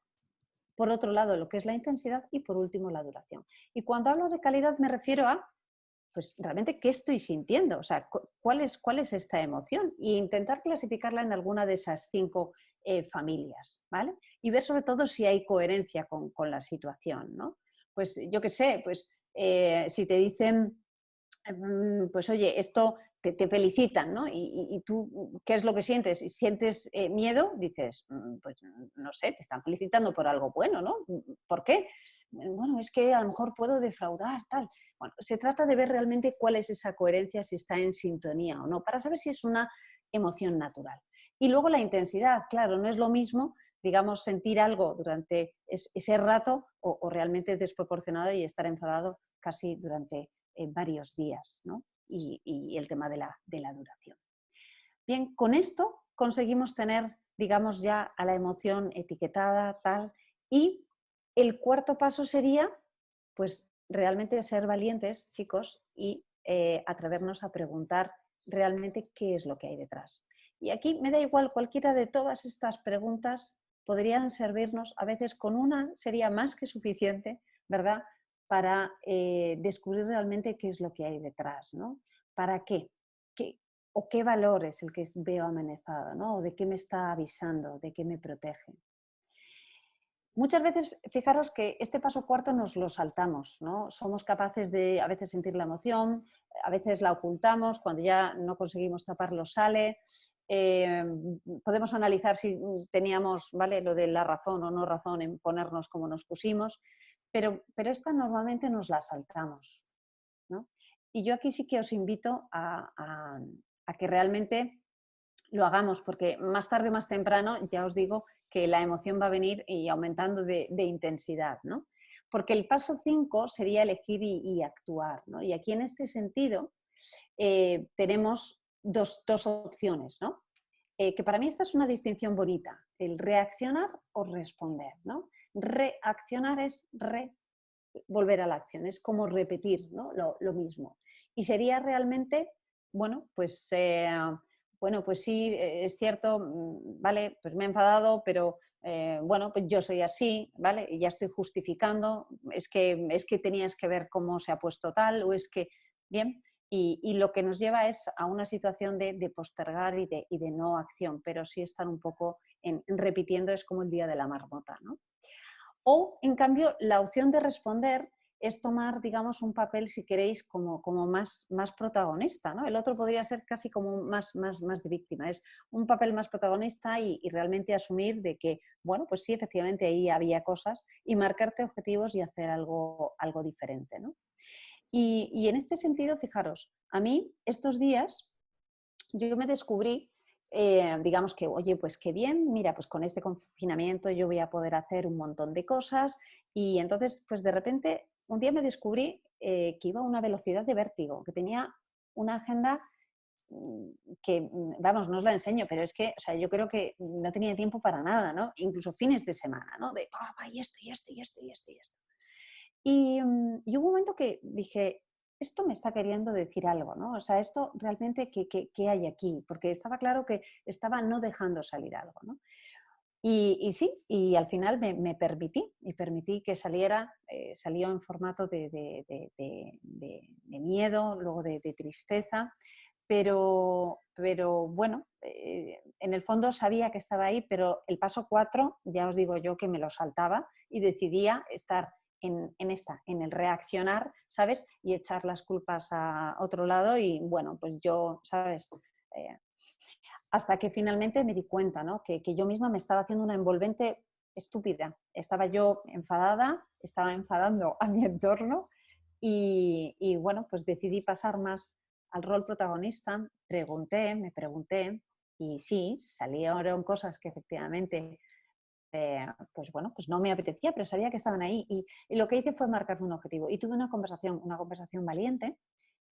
Speaker 2: por otro lado, lo que es la intensidad y, por último, la duración. Y cuando hablo de calidad me refiero a, pues, realmente, ¿qué estoy sintiendo? O sea, ¿cuál es esta emoción? Y intentar clasificarla en alguna de esas 5 familias, ¿vale? Y ver, sobre todo, si hay coherencia con la situación, ¿no? Pues, yo qué sé, pues, si te dicen pues oye, esto te felicitan, ¿no? Y tú, ¿qué es lo que sientes? Si sientes miedo, dices, pues no sé, te están felicitando por algo bueno, ¿no? ¿Por qué? Bueno, es que a lo mejor puedo defraudar, tal. Bueno, se trata de ver realmente cuál es esa coherencia, si está en sintonía o no, para saber si es una emoción natural. Y luego la intensidad, claro, no es lo mismo, digamos, sentir algo durante ese rato o realmente desproporcionado y estar enfadado casi durante varios días, ¿no? Y el tema de la duración. Bien, con esto conseguimos tener, digamos, ya a la emoción etiquetada, tal, y el cuarto paso sería, pues, realmente ser valientes, chicos, y atrevernos a preguntar realmente qué es lo que hay detrás. Y aquí me da igual, cualquiera de todas estas preguntas podrían servirnos, a veces con una sería más que suficiente, ¿verdad?, para descubrir realmente qué es lo que hay detrás, ¿no? ¿Para qué? ¿O qué valor es el que veo amenazado, ¿no? ¿O de qué me está avisando? ¿De qué me protege? Muchas veces, fijaros que este paso cuarto nos lo saltamos, ¿no? Somos capaces de a veces sentir la emoción, a veces la ocultamos, cuando ya no conseguimos taparlo sale. Podemos analizar si teníamos, ¿vale?, lo de la razón o no razón en ponernos como nos pusimos, pero esta normalmente nos la saltamos, ¿no? Y yo aquí sí que os invito a que realmente lo hagamos, porque más tarde o más temprano ya os digo que la emoción va a venir y aumentando de intensidad, ¿no? Porque el paso 5 sería elegir y actuar, ¿no? Y aquí en este sentido tenemos dos opciones, ¿no? Que para mí esta es una distinción bonita, el reaccionar o responder, ¿no? Reaccionar es volver a la acción, es como repetir, ¿no?, lo mismo. Y sería realmente, bueno, pues sí, es cierto, vale, pues me he enfadado, pero bueno, pues yo soy así, ¿vale? Y ya estoy justificando, es que tenías que ver cómo se ha puesto tal, o es que, bien, y lo que nos lleva es a una situación de postergar y de no acción, pero sí estar un poco repitiendo, es como el día de la marmota, ¿no? O, en cambio, la opción de responder es tomar, digamos, un papel, si queréis, como más protagonista, ¿no? El otro podría ser casi como más de víctima. Es un papel más protagonista y realmente asumir de que, bueno, pues sí, efectivamente ahí había cosas y marcarte objetivos y hacer algo diferente, ¿no? Y en este sentido, fijaros, a mí estos días yo me descubrí, digamos que, oye, pues qué bien, mira, pues con este confinamiento yo voy a poder hacer un montón de cosas y entonces, pues de repente un día me descubrí que iba a una velocidad de vértigo, que tenía una agenda que, vamos, no os la enseño, pero es que, o sea, yo creo que no tenía tiempo para nada, ¿no? Incluso fines de semana, ¿no? De, y esto, y esto, y esto, y esto, y esto. Y hubo un momento que dije, esto me está queriendo decir algo, ¿no? O sea, esto realmente, ¿qué hay aquí? Porque estaba claro que estaba no dejando salir algo, ¿no? Y sí, y al final me permití, y permití que saliera, salió en formato de miedo, luego de tristeza, pero bueno, en el fondo sabía que estaba ahí, pero el paso 4, ya os digo yo que me lo saltaba y decidía estar en el reaccionar, ¿sabes? Y echar las culpas a otro lado y bueno, pues yo, ¿sabes? Eh, Hasta que finalmente me di cuenta, ¿no? Que yo misma me estaba haciendo una envolvente estúpida. Estaba yo enfadada, estaba enfadando a mi entorno y bueno, pues decidí pasar más al rol protagonista, me pregunté y sí, salieron cosas que efectivamente, pues bueno, pues no me apetecía, pero sabía que estaban ahí y lo que hice fue marcarme un objetivo y tuve una conversación valiente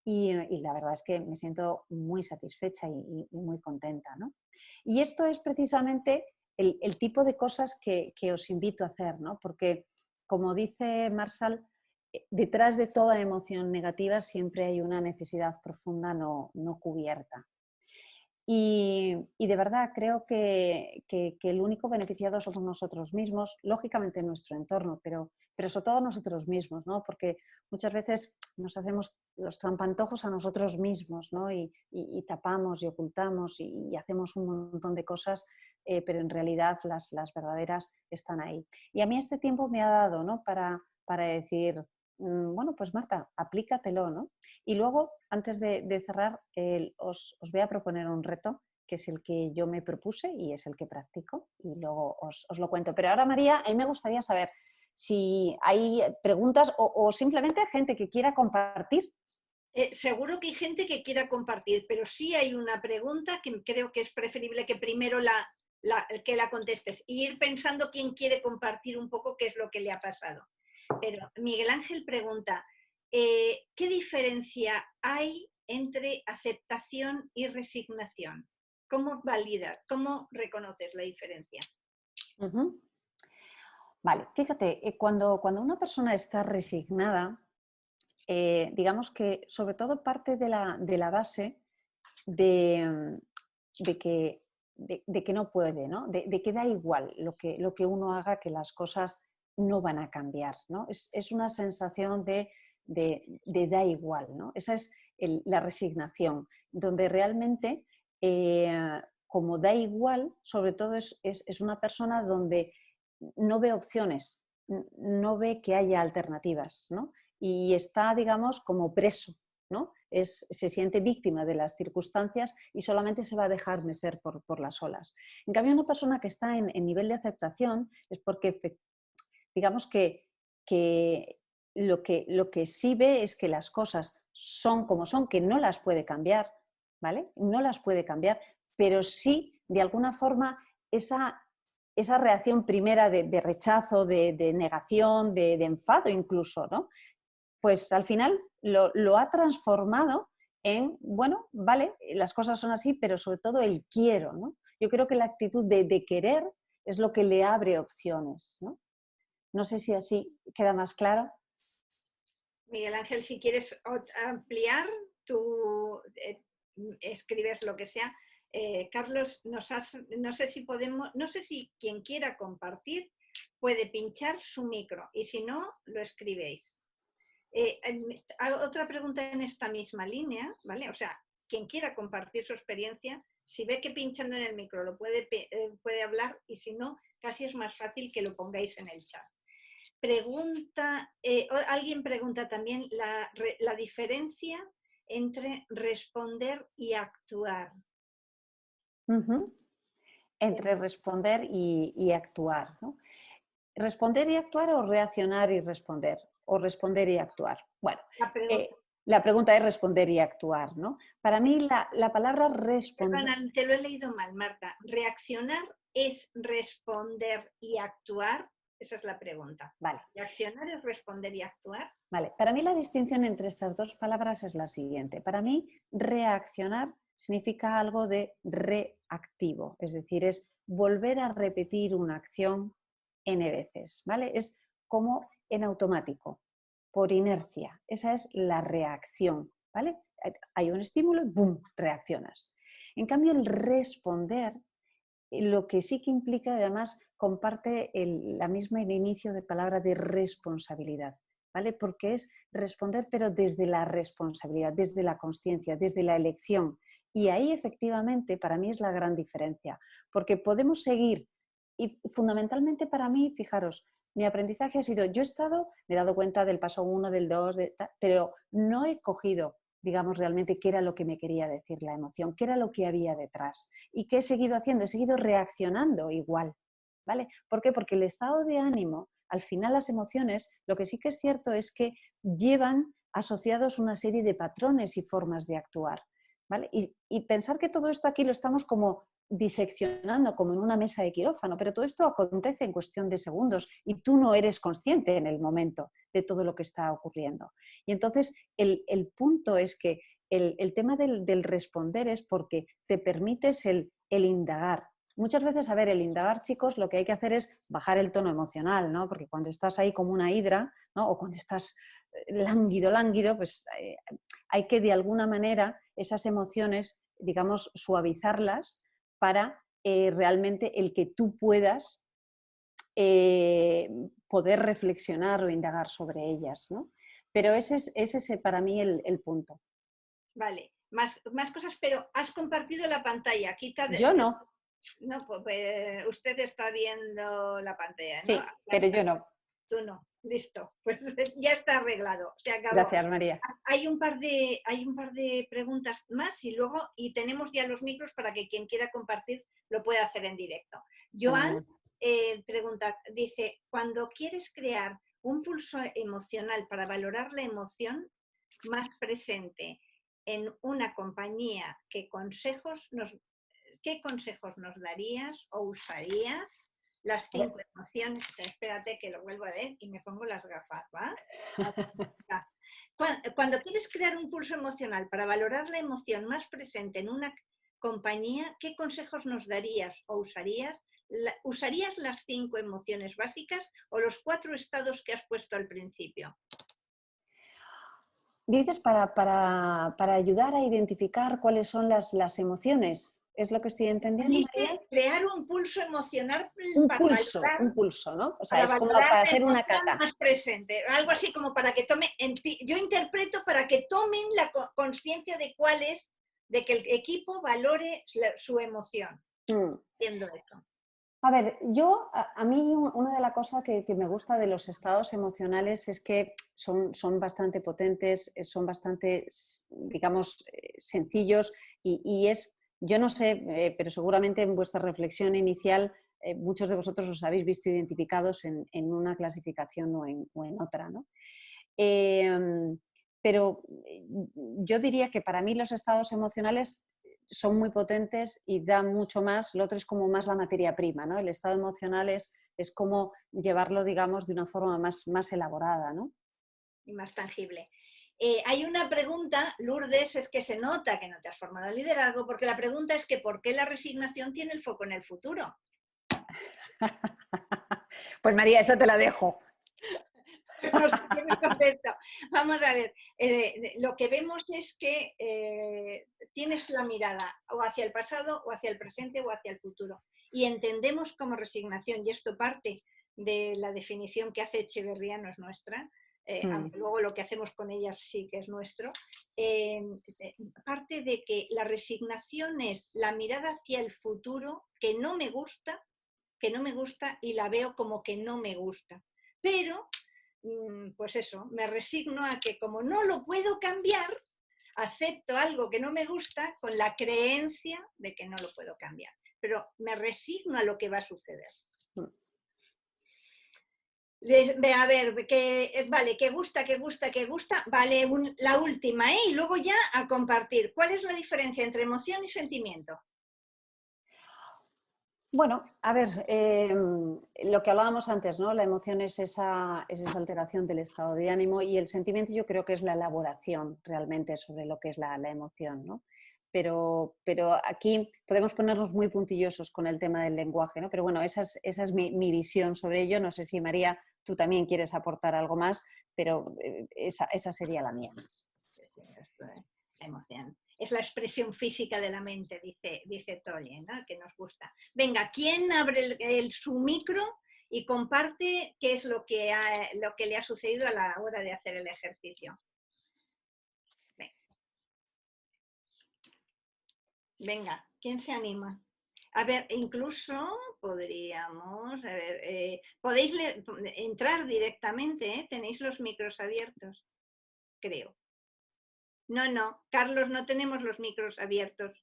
Speaker 2: y la verdad es que me siento muy satisfecha y muy contenta, ¿no? Y esto es precisamente el tipo de cosas que os invito a hacer, ¿no? Porque, como dice Marshall, detrás de toda emoción negativa siempre hay una necesidad profunda no cubierta. Y de verdad creo que el único beneficiado somos nosotros mismos, lógicamente nuestro entorno, pero sobre todo nosotros mismos, ¿no? Porque muchas veces nos hacemos los trampantojos a nosotros mismos, ¿no? Y tapamos y ocultamos y hacemos un montón de cosas, pero en realidad las verdaderas están ahí. Y a mí este tiempo me ha dado, ¿no? Para decir, bueno, pues Marta, aplícatelo, ¿no? Y luego, antes de cerrar, os voy a proponer un reto, que es el que yo me propuse y es el que practico, y luego os lo cuento. Pero ahora, María, a mí me gustaría saber si hay preguntas o simplemente gente que quiera compartir.
Speaker 1: Seguro que hay gente que quiera compartir, pero sí hay una pregunta que creo que es preferible que primero que la contestes y ir pensando quién quiere compartir un poco qué es lo que le ha pasado. Pero Miguel Ángel pregunta, ¿qué diferencia hay entre aceptación y resignación? ¿Cómo validas, cómo reconoces la diferencia?
Speaker 2: Uh-huh. Vale, fíjate, cuando una persona está resignada, digamos que sobre todo parte de la base de, de que, de que no puede, ¿no? De que da igual lo que uno haga, que las cosas no van a cambiar, ¿no? Es una sensación de da igual, ¿no? Esa es la resignación, donde realmente, como da igual, sobre todo es una persona donde no ve opciones, no ve que haya alternativas, ¿no? Y está, digamos, como preso, ¿no? Se siente víctima de las circunstancias y solamente se va a dejar mecer por las olas. En cambio, una persona que está en nivel de aceptación es porque, digamos que lo que sí ve es que las cosas son como son, que no las puede cambiar, ¿vale? No las puede cambiar, pero sí, de alguna forma, esa reacción primera de rechazo, de negación, de enfado incluso, ¿no? Pues al final lo ha transformado en, bueno, vale, las cosas son así, pero sobre todo el quiero, ¿no? Yo creo que la actitud de querer es lo que le abre opciones, ¿no? No sé si así queda más claro.
Speaker 1: Miguel Ángel, si quieres ampliar, tú escribes lo que sea. Carlos, no sé si podemos, no sé si quien quiera compartir puede pinchar su micro y si no, lo escribéis. Otra pregunta en esta misma línea, ¿vale? O sea, quien quiera compartir su experiencia, si ve que pinchando en el micro lo puede hablar y si no, casi es más fácil que lo pongáis en el chat. Alguien pregunta también la diferencia entre responder y actuar.
Speaker 2: Uh-huh. Entre responder y actuar, ¿no? ¿Responder y actuar o reaccionar y responder? O responder y actuar. Bueno, la pregunta es responder y actuar, ¿no? Para mí la palabra responder...
Speaker 1: Perdona, te lo he leído mal, Marta. Reaccionar es responder y actuar Esa es la pregunta.
Speaker 2: Vale.
Speaker 1: ¿Reaccionar es responder y actuar?
Speaker 2: Vale, para mí la distinción entre estas dos palabras es la siguiente. Para mí, reaccionar significa algo de reactivo, es decir, es volver a repetir una acción n veces, ¿vale? Es como en automático, por inercia. Esa es la reacción, ¿vale? Hay un estímulo y ¡bum!, reaccionas. En cambio, el responder, lo que sí que implica, además, comparte la misma el inicio de palabra de responsabilidad, ¿vale? Porque es responder, pero desde la responsabilidad, desde la consciencia, desde la elección. Y ahí, efectivamente, para mí es la gran diferencia, porque podemos seguir, y fundamentalmente para mí, fijaros, mi aprendizaje ha sido, yo he estado, me he dado cuenta del paso 1, del 2, pero no he cogido, digamos, realmente qué era lo que me quería decir la emoción, qué era lo que había detrás. ¿Y qué he seguido haciendo? He seguido reaccionando igual, ¿vale? ¿Por qué? Porque el estado de ánimo, al final las emociones, lo que sí que es cierto es que llevan asociados una serie de patrones y formas de actuar, ¿vale? Y pensar que todo esto aquí lo estamos como diseccionando como en una mesa de quirófano, pero todo esto acontece en cuestión de segundos y tú no eres consciente en el momento de todo lo que está ocurriendo. Y entonces el punto es que el tema del responder es porque te permites el indagar. Muchas veces, a ver, el indagar, chicos, lo que hay que hacer es bajar el tono emocional, ¿no? Porque cuando estás ahí como una hidra, ¿no? O cuando estás lánguido, pues hay que de alguna manera esas emociones, digamos, suavizarlas para realmente el que tú puedas poder reflexionar o indagar sobre ellas, ¿no? Pero ese es para mí el punto.
Speaker 1: Vale, más cosas, pero has compartido la pantalla.
Speaker 2: Yo no.
Speaker 1: No, pues usted está viendo la pantalla, ¿no?
Speaker 2: Sí, pero yo no.
Speaker 1: Tú no. Listo, pues ya está arreglado, se acabó.
Speaker 2: Gracias, María.
Speaker 1: Hay un par de preguntas más y tenemos ya los micros para que quien quiera compartir lo pueda hacer en directo. Joan pregunta, dice, cuando quieres crear un pulso emocional para valorar la emoción más presente en una compañía, ¿qué consejos nos darías o usarías? Las 5 emociones, espérate que lo vuelvo a leer y me pongo las gafas, ¿va? Cuando quieres crear un pulso emocional para valorar la emoción más presente en una compañía, ¿qué consejos nos darías o usarías? ¿Usarías las 5 emociones básicas o los 4 estados que has puesto al principio?
Speaker 2: Dices para ayudar a identificar cuáles son las emociones. ¿Es lo que estoy entendiendo, María?
Speaker 1: Crear un pulso emocional
Speaker 2: Un pulso, ¿no? O sea,
Speaker 1: para
Speaker 2: es como
Speaker 1: valorar
Speaker 2: para
Speaker 1: la
Speaker 2: hacer una
Speaker 1: emoción
Speaker 2: cata.
Speaker 1: más presente. Algo así como para que tomen, yo interpreto para que tomen la conciencia de cuál es, de que el equipo valore su emoción. Entiendo esto.
Speaker 2: A ver, a mí una de las cosas que me gusta de los estados emocionales es que son bastante potentes, son bastante, digamos, sencillos y yo no sé, pero seguramente en vuestra reflexión inicial muchos de vosotros os habéis visto identificados en una clasificación o en otra, ¿no? Pero yo diría que para mí los estados emocionales son muy potentes y dan mucho más, lo otro es como más la materia prima, ¿no? El estado emocional es como llevarlo, digamos, de una forma más elaborada, ¿no?
Speaker 1: Y más tangible. Hay una pregunta, Lourdes, es que se nota que no te has formado en liderazgo, porque la pregunta es que ¿por qué la resignación tiene el foco en el futuro?
Speaker 2: Pues María, esa te la dejo.
Speaker 1: No sé qué me contesto. Vamos a ver, lo que vemos es que tienes la mirada o hacia el pasado, o hacia el presente, o hacia el futuro. Y entendemos como resignación, y esto parte de la definición que hace Echeverría, no es nuestra, aunque luego lo que hacemos con ellas sí que es nuestro, parte de que la resignación es la mirada hacia el futuro que no me gusta y la veo como que no me gusta. Pero pues eso, me resigno a que como no lo puedo cambiar, acepto algo que no me gusta con la creencia de que no lo puedo cambiar. Pero me resigno a lo que va a suceder. A ver, vale, que gusta. Vale, la última, ¿eh? Y luego ya a compartir. ¿Cuál es la diferencia entre emoción y sentimiento?
Speaker 2: Bueno, a ver, lo que hablábamos antes, ¿no? La emoción es esa alteración del estado de ánimo y el sentimiento yo creo que es la elaboración realmente sobre lo que es la emoción, ¿no? Pero aquí podemos ponernos muy puntillosos con el tema del lenguaje, ¿no? Pero bueno, esa es mi visión sobre ello. No sé si María, tú también quieres aportar algo más, pero esa sería la mía.
Speaker 1: Sí, esto es la emoción. Es la expresión física de la mente, dice Tolle, ¿no? Que nos gusta. Venga, ¿quién abre su micro y comparte qué es lo que le ha sucedido a la hora de hacer el ejercicio? Venga, ¿quién se anima? A ver, incluso podríamos, a ver, podéis entrar directamente, ¿eh? Tenéis los micros abiertos, creo. No, Carlos, no tenemos los micros abiertos.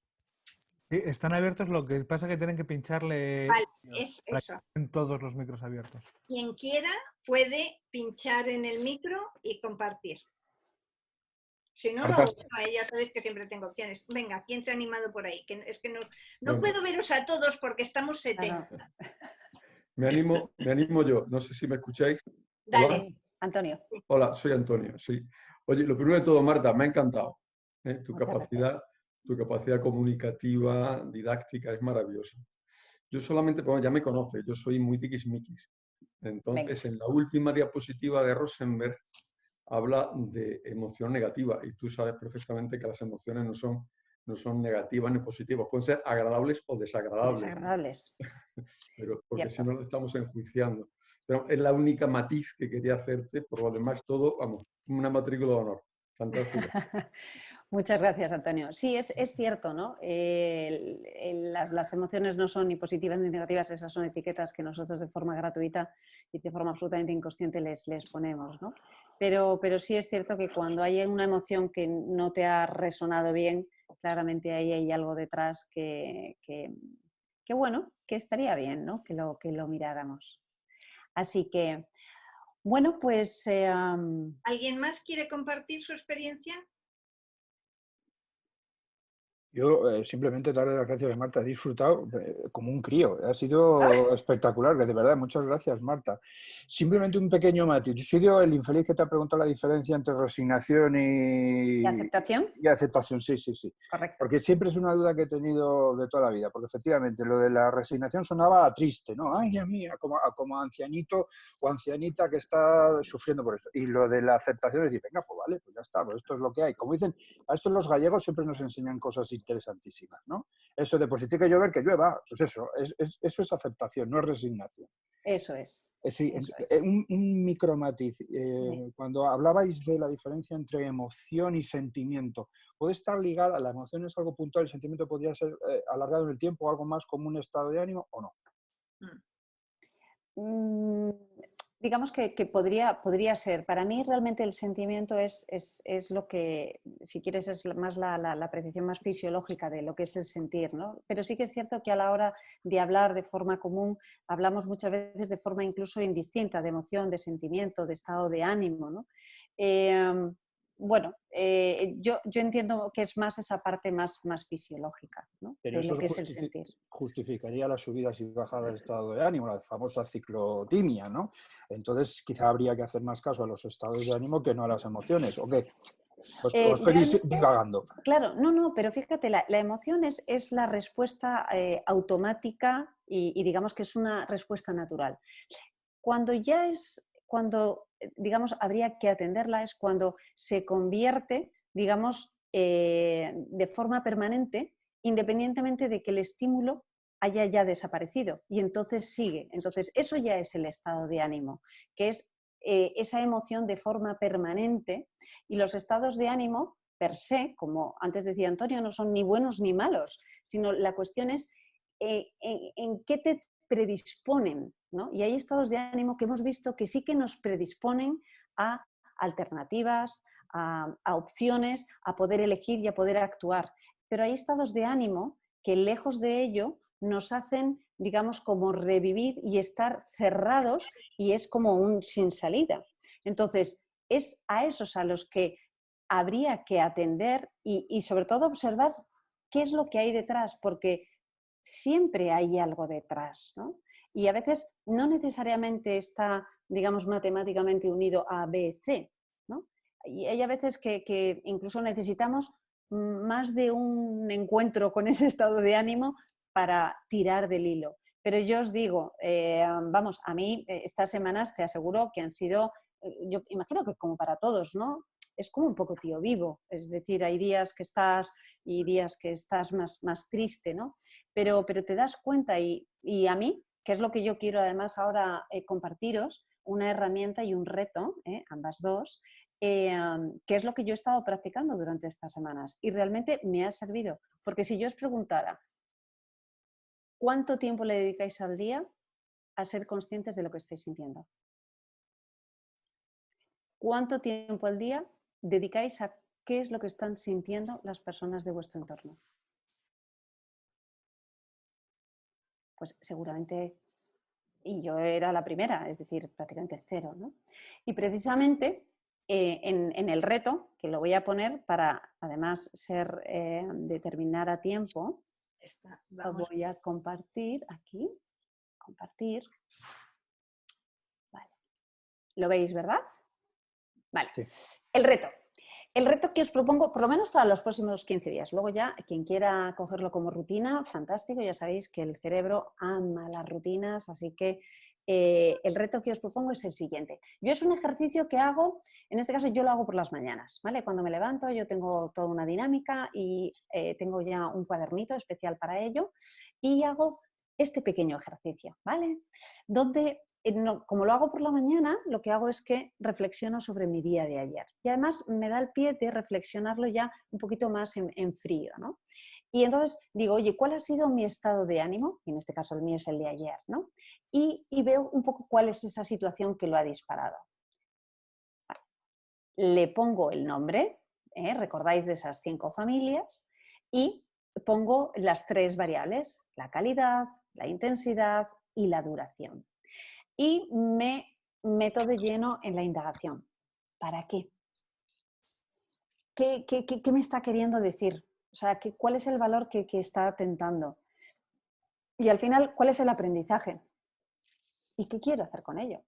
Speaker 3: Sí, están abiertos, lo que pasa es que tienen que pincharle
Speaker 1: Vale, es
Speaker 3: para que
Speaker 1: eso.
Speaker 3: estén todos los micros abiertos.
Speaker 1: Quien quiera puede pinchar en el micro y compartir. Si no, lo ya sabéis que siempre tengo opciones. Venga, ¿quién se ha animado por ahí? Que es que no bueno, puedo veros a todos porque estamos 70.
Speaker 4: Me animo yo. No sé si me escucháis.
Speaker 1: Dale.
Speaker 4: Hola.
Speaker 2: Antonio.
Speaker 4: Hola, soy Antonio, sí. Oye, lo primero de todo, Marta, me ha encantado. Tu capacidad comunicativa, didáctica, es maravillosa. Yo solamente, bueno, ya me conoce, yo soy muy tiquismiquis. Entonces, en la última diapositiva de Rosenberg habla de emoción negativa y tú sabes perfectamente que las emociones no son negativas ni positivas, pueden ser agradables o desagradables.
Speaker 2: Desagradables.
Speaker 4: Pero porque si no lo estamos enjuiciando. Pero es la única matiz que quería hacerte, por lo demás todo, vamos, una matrícula de honor. Fantástico.
Speaker 2: Muchas gracias, Antonio. Sí, es cierto, ¿no? Las emociones no son ni positivas ni negativas, esas son etiquetas que nosotros de forma gratuita y de forma absolutamente inconsciente les ponemos, ¿no? Pero sí es cierto que cuando hay una emoción que no te ha resonado bien, claramente ahí hay algo detrás que bueno, que estaría bien, ¿no? Que lo miráramos. Así que, bueno, pues...
Speaker 1: ¿Alguien más quiere compartir su experiencia?
Speaker 5: Yo simplemente darle las gracias a Marta, he disfrutado como un crío, ha sido espectacular, de verdad, muchas gracias Marta. Simplemente un pequeño matiz, yo soy el infeliz que te ha preguntado la diferencia entre resignación
Speaker 2: ¿Y aceptación?
Speaker 5: Y aceptación, sí.
Speaker 2: Correcto.
Speaker 5: Porque siempre es una duda que he tenido de toda la vida, porque efectivamente lo de la resignación sonaba triste, ¿no? Ay, Dios mío, como ancianito o ancianita que está sufriendo por esto. Y lo de la aceptación es decir, venga, pues vale, pues ya está, pues esto es lo que hay. Como dicen, a esto los gallegos siempre nos enseñan cosas interesantísimas, ¿no? Eso de pues si tiene que llover, que llueva, pues eso es aceptación, no es resignación.
Speaker 2: Eso es.
Speaker 5: Sí,
Speaker 2: eso es.
Speaker 5: Un micromatiz. Cuando hablabais de la diferencia entre emoción y sentimiento, ¿puede estar ligada? ¿La emoción es algo puntual? ¿El sentimiento podría ser alargado en el tiempo, algo más como un estado de ánimo o no?
Speaker 2: Digamos que podría ser. Para mí realmente el sentimiento es lo que, si quieres, es más la apreciación más fisiológica de lo que es el sentir, ¿no? Pero sí que es cierto que a la hora de hablar de forma común, hablamos muchas veces de forma incluso indistinta, de emoción, de sentimiento, de estado de ánimo, ¿no? Bueno, yo entiendo que es más esa parte más fisiológica, ¿no?
Speaker 5: Pero
Speaker 2: de
Speaker 5: eso
Speaker 2: lo que es el sentir.
Speaker 5: Justificaría las subidas y bajadas del estado de ánimo, la famosa ciclotimia, ¿no? Entonces quizá habría que hacer más caso a los estados de ánimo que no a las emociones, ¿o qué? ¿O estoy divagando?
Speaker 2: Claro, no, pero fíjate, la emoción es la respuesta automática y digamos que es una respuesta natural. Cuando digamos, habría que atenderla es cuando se convierte, digamos, de forma permanente, independientemente de que el estímulo haya ya desaparecido y entonces sigue. Entonces, eso ya es el estado de ánimo, que es esa emoción de forma permanente y los estados de ánimo per se, como antes decía Antonio, no son ni buenos ni malos, sino la cuestión es en qué te predisponen, ¿no? Y hay estados de ánimo que hemos visto que sí que nos predisponen a alternativas, a opciones, a poder elegir y a poder actuar. Pero hay estados de ánimo que lejos de ello nos hacen, digamos, como revivir y estar cerrados y es como un sin salida. Entonces, es a esos a los que habría que atender y sobre todo observar qué es lo que hay detrás, porque siempre hay algo detrás, ¿no? Y a veces no necesariamente está, digamos, matemáticamente unido a B, C, ¿no? Y hay a veces que incluso necesitamos más de un encuentro con ese estado de ánimo para tirar del hilo. Pero yo os digo, vamos, a mí estas semanas te aseguro que han sido, yo imagino que como para todos, ¿no? Es como un poco tío vivo, es decir, hay días que estás y días que estás más triste, ¿no? Pero te das cuenta y a mí, que es lo que yo quiero además ahora compartiros, una herramienta y un reto, ambas dos, que es lo que yo he estado practicando durante estas semanas y realmente me ha servido. Porque si yo os preguntara, ¿cuánto tiempo le dedicáis al día a ser conscientes de lo que estáis sintiendo? ¿Cuánto tiempo al día dedicáis a qué es lo que están sintiendo las personas de vuestro entorno? Pues seguramente, y yo era la primera, es decir, prácticamente cero, ¿no? Y precisamente en el reto, que lo voy a poner para además determinar a tiempo, lo voy a compartir aquí, compartir. Vale. ¿Lo veis, verdad? Vale.
Speaker 5: Sí.
Speaker 2: El reto que os propongo, por lo menos para los próximos 15 días. Luego ya, quien quiera cogerlo como rutina, fantástico. Ya sabéis que el cerebro ama las rutinas, así que el reto que os propongo es el siguiente. Yo es un ejercicio que hago, en este caso yo lo hago por las mañanas, ¿vale? Cuando me levanto yo tengo toda una dinámica y tengo ya un cuadernito especial para ello y hago este pequeño ejercicio, ¿vale? Donde, como lo hago por la mañana, lo que hago es que reflexiono sobre mi día de ayer. Y además me da el pie de reflexionarlo ya un poquito más en frío, ¿no? Y entonces digo, oye, ¿cuál ha sido mi estado de ánimo? Y en este caso el mío es el de ayer, ¿no? Y veo un poco cuál es esa situación que lo ha disparado. Vale. Le pongo el nombre, recordáis de esas 5 familias, y pongo las 3 variables, la calidad, la intensidad y la duración. Y me meto de lleno en la indagación. ¿Para qué? ¿Qué me está queriendo decir? O sea, ¿cuál es el valor que está atentando? Y al final, ¿cuál es el aprendizaje? ¿Y qué quiero hacer con ello?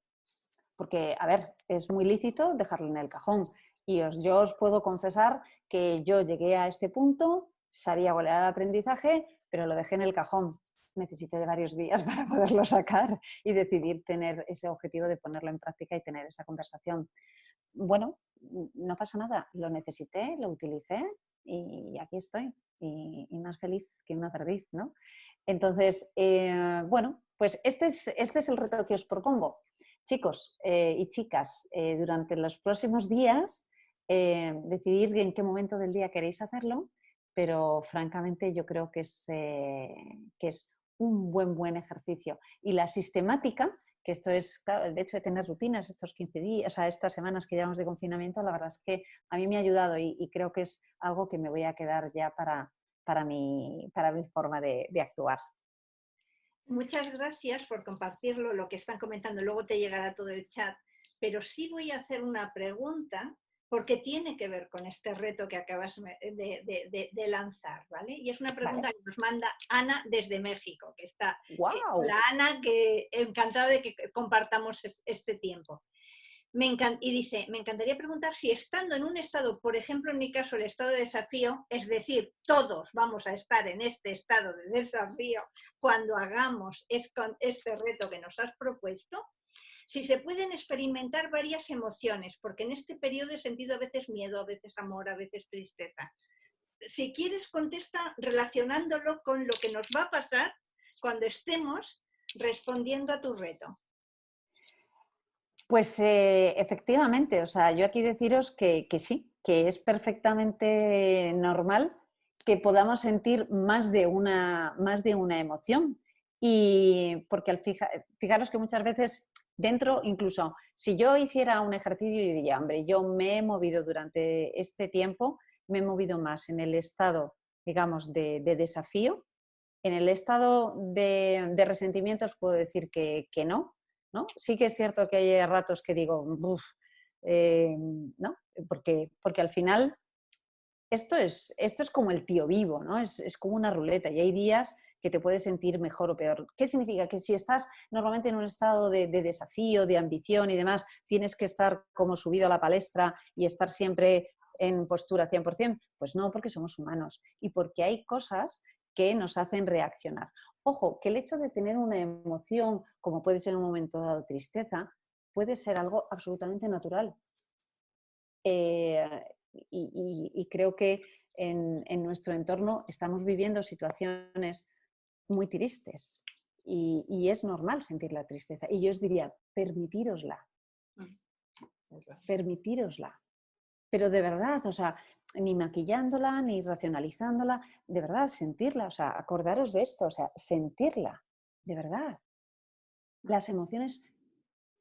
Speaker 2: Porque, a ver, es muy lícito dejarlo en el cajón. Y yo os puedo confesar que yo llegué a este punto, sabía cuál era el aprendizaje, pero lo dejé en el cajón. Necesité de varios días para poderlo sacar y decidir tener ese objetivo de ponerlo en práctica y tener esa conversación. Bueno, no pasa nada, lo necesité, lo utilicé y aquí estoy. Y más feliz que una perdiz, ¿no? Entonces, bueno, pues este es el reto que os propongo. Chicos y chicas, durante los próximos días, decidir en qué momento del día queréis hacerlo, pero francamente yo creo que es un buen ejercicio. Y la sistemática, que esto es, claro, el hecho de tener rutinas estos 15 días, o sea, estas semanas que llevamos de confinamiento, la verdad es que a mí me ha ayudado y creo que es algo que me voy a quedar ya para mi forma de actuar.
Speaker 1: Muchas gracias por compartirlo, lo que están comentando. Luego te llegará todo el chat. Pero sí voy a hacer una pregunta porque tiene que ver con este reto que acabas de lanzar, ¿vale? Y es una pregunta que nos manda Ana desde México, que está...
Speaker 2: ¡Wow!
Speaker 1: Hola Ana, que encantada de que compartamos este tiempo. Y dice, me encantaría preguntar si estando en un estado, por ejemplo, en mi caso, el estado de desafío, es decir, todos vamos a estar en este estado de desafío cuando hagamos este reto que nos has propuesto, si se pueden experimentar varias emociones, porque en este periodo he sentido a veces miedo, a veces amor, a veces tristeza. Si quieres, contesta relacionándolo con lo que nos va a pasar cuando estemos respondiendo a tu reto.
Speaker 2: Pues efectivamente, o sea, yo aquí deciros que sí, que es perfectamente normal que podamos sentir más de una emoción. Y porque fijaros que muchas veces dentro, incluso si yo hiciera un ejercicio y diría, hombre, yo me he movido durante este tiempo, me he movido más en el estado, digamos, de desafío. En el estado de resentimiento os puedo decir que no. ¿No? Sí que es cierto que hay ratos que digo, ¿no? Porque al final esto es como el tío vivo, ¿no? Es como una ruleta y hay días que te puedes sentir mejor o peor. ¿Qué significa? Que si estás normalmente en un estado de desafío, de ambición y demás, tienes que estar como subido a la palestra y estar siempre en postura 100%. Pues no, porque somos humanos y porque hay cosas que nos hacen reaccionar. Ojo, que el hecho de tener una emoción, como puede ser en un momento dado tristeza, puede ser algo absolutamente natural. Y creo que en nuestro entorno estamos viviendo situaciones muy tristes y es normal sentir la tristeza. Y yo os diría, permitírosla. Permitírosla. Pero de verdad, o sea, ni maquillándola, ni racionalizándola, de verdad, sentirla, o sea, acordaros de esto, o sea, sentirla, de verdad. Las emociones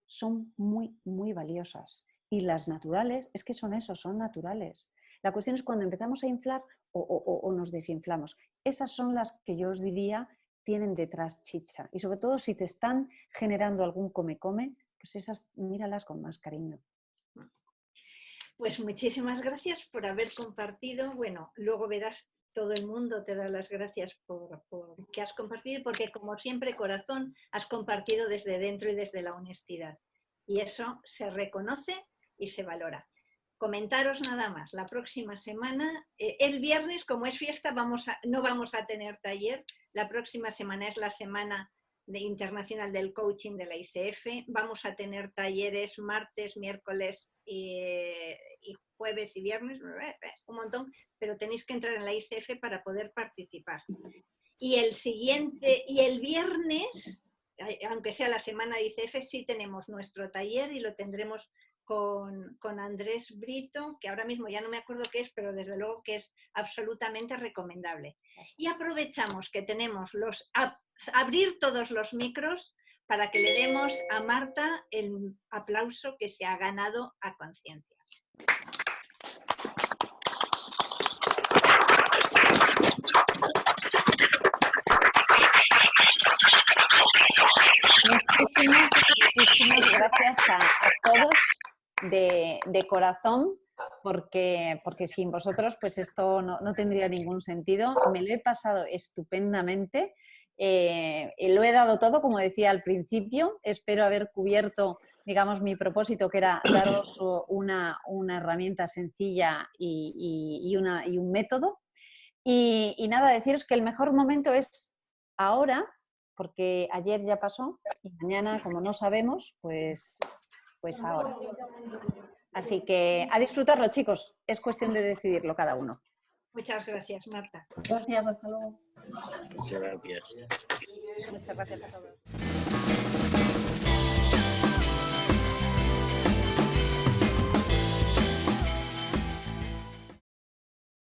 Speaker 2: son muy, muy valiosas y las naturales, es que son eso, son naturales. La cuestión es cuando empezamos a inflar o nos desinflamos. Esas son las que yo os diría tienen detrás chicha y sobre todo si te están generando algún come-come, pues esas míralas con más cariño.
Speaker 1: Pues muchísimas gracias por haber compartido. Bueno, luego verás, todo el mundo te da las gracias por que has compartido, porque como siempre, corazón, has compartido desde dentro y desde la honestidad. Y eso se reconoce y se valora. Comentaros nada más, la próxima semana, el viernes, como es fiesta, no vamos a tener taller. La próxima semana es la semana internacional del coaching de la ICF. Vamos a tener talleres martes, miércoles y jueves y viernes, un montón, pero tenéis que entrar en la ICF para poder participar. Y el viernes, aunque sea la semana de ICF, sí tenemos nuestro taller y lo tendremos con Andrés Brito, que ahora mismo ya no me acuerdo qué es, pero desde luego que es absolutamente recomendable. Y aprovechamos que tenemos abrir todos los micros para que le demos a Marta el aplauso que se ha ganado a conciencia.
Speaker 2: Muchísimas gracias a todos de corazón, porque sin vosotros pues esto no tendría ningún sentido. Me lo he pasado estupendamente, lo he dado todo, como decía al principio. Espero haber cubierto, digamos, mi propósito, que era daros una herramienta sencilla y un método. Y nada, deciros que el mejor momento es ahora, porque ayer ya pasó y mañana, como no sabemos, pues ahora. Así que a disfrutarlo, chicos. Es cuestión de decidirlo cada uno.
Speaker 1: Muchas gracias, Marta.
Speaker 2: Gracias, hasta luego.
Speaker 6: Muchas gracias.
Speaker 2: Muchas gracias a todos.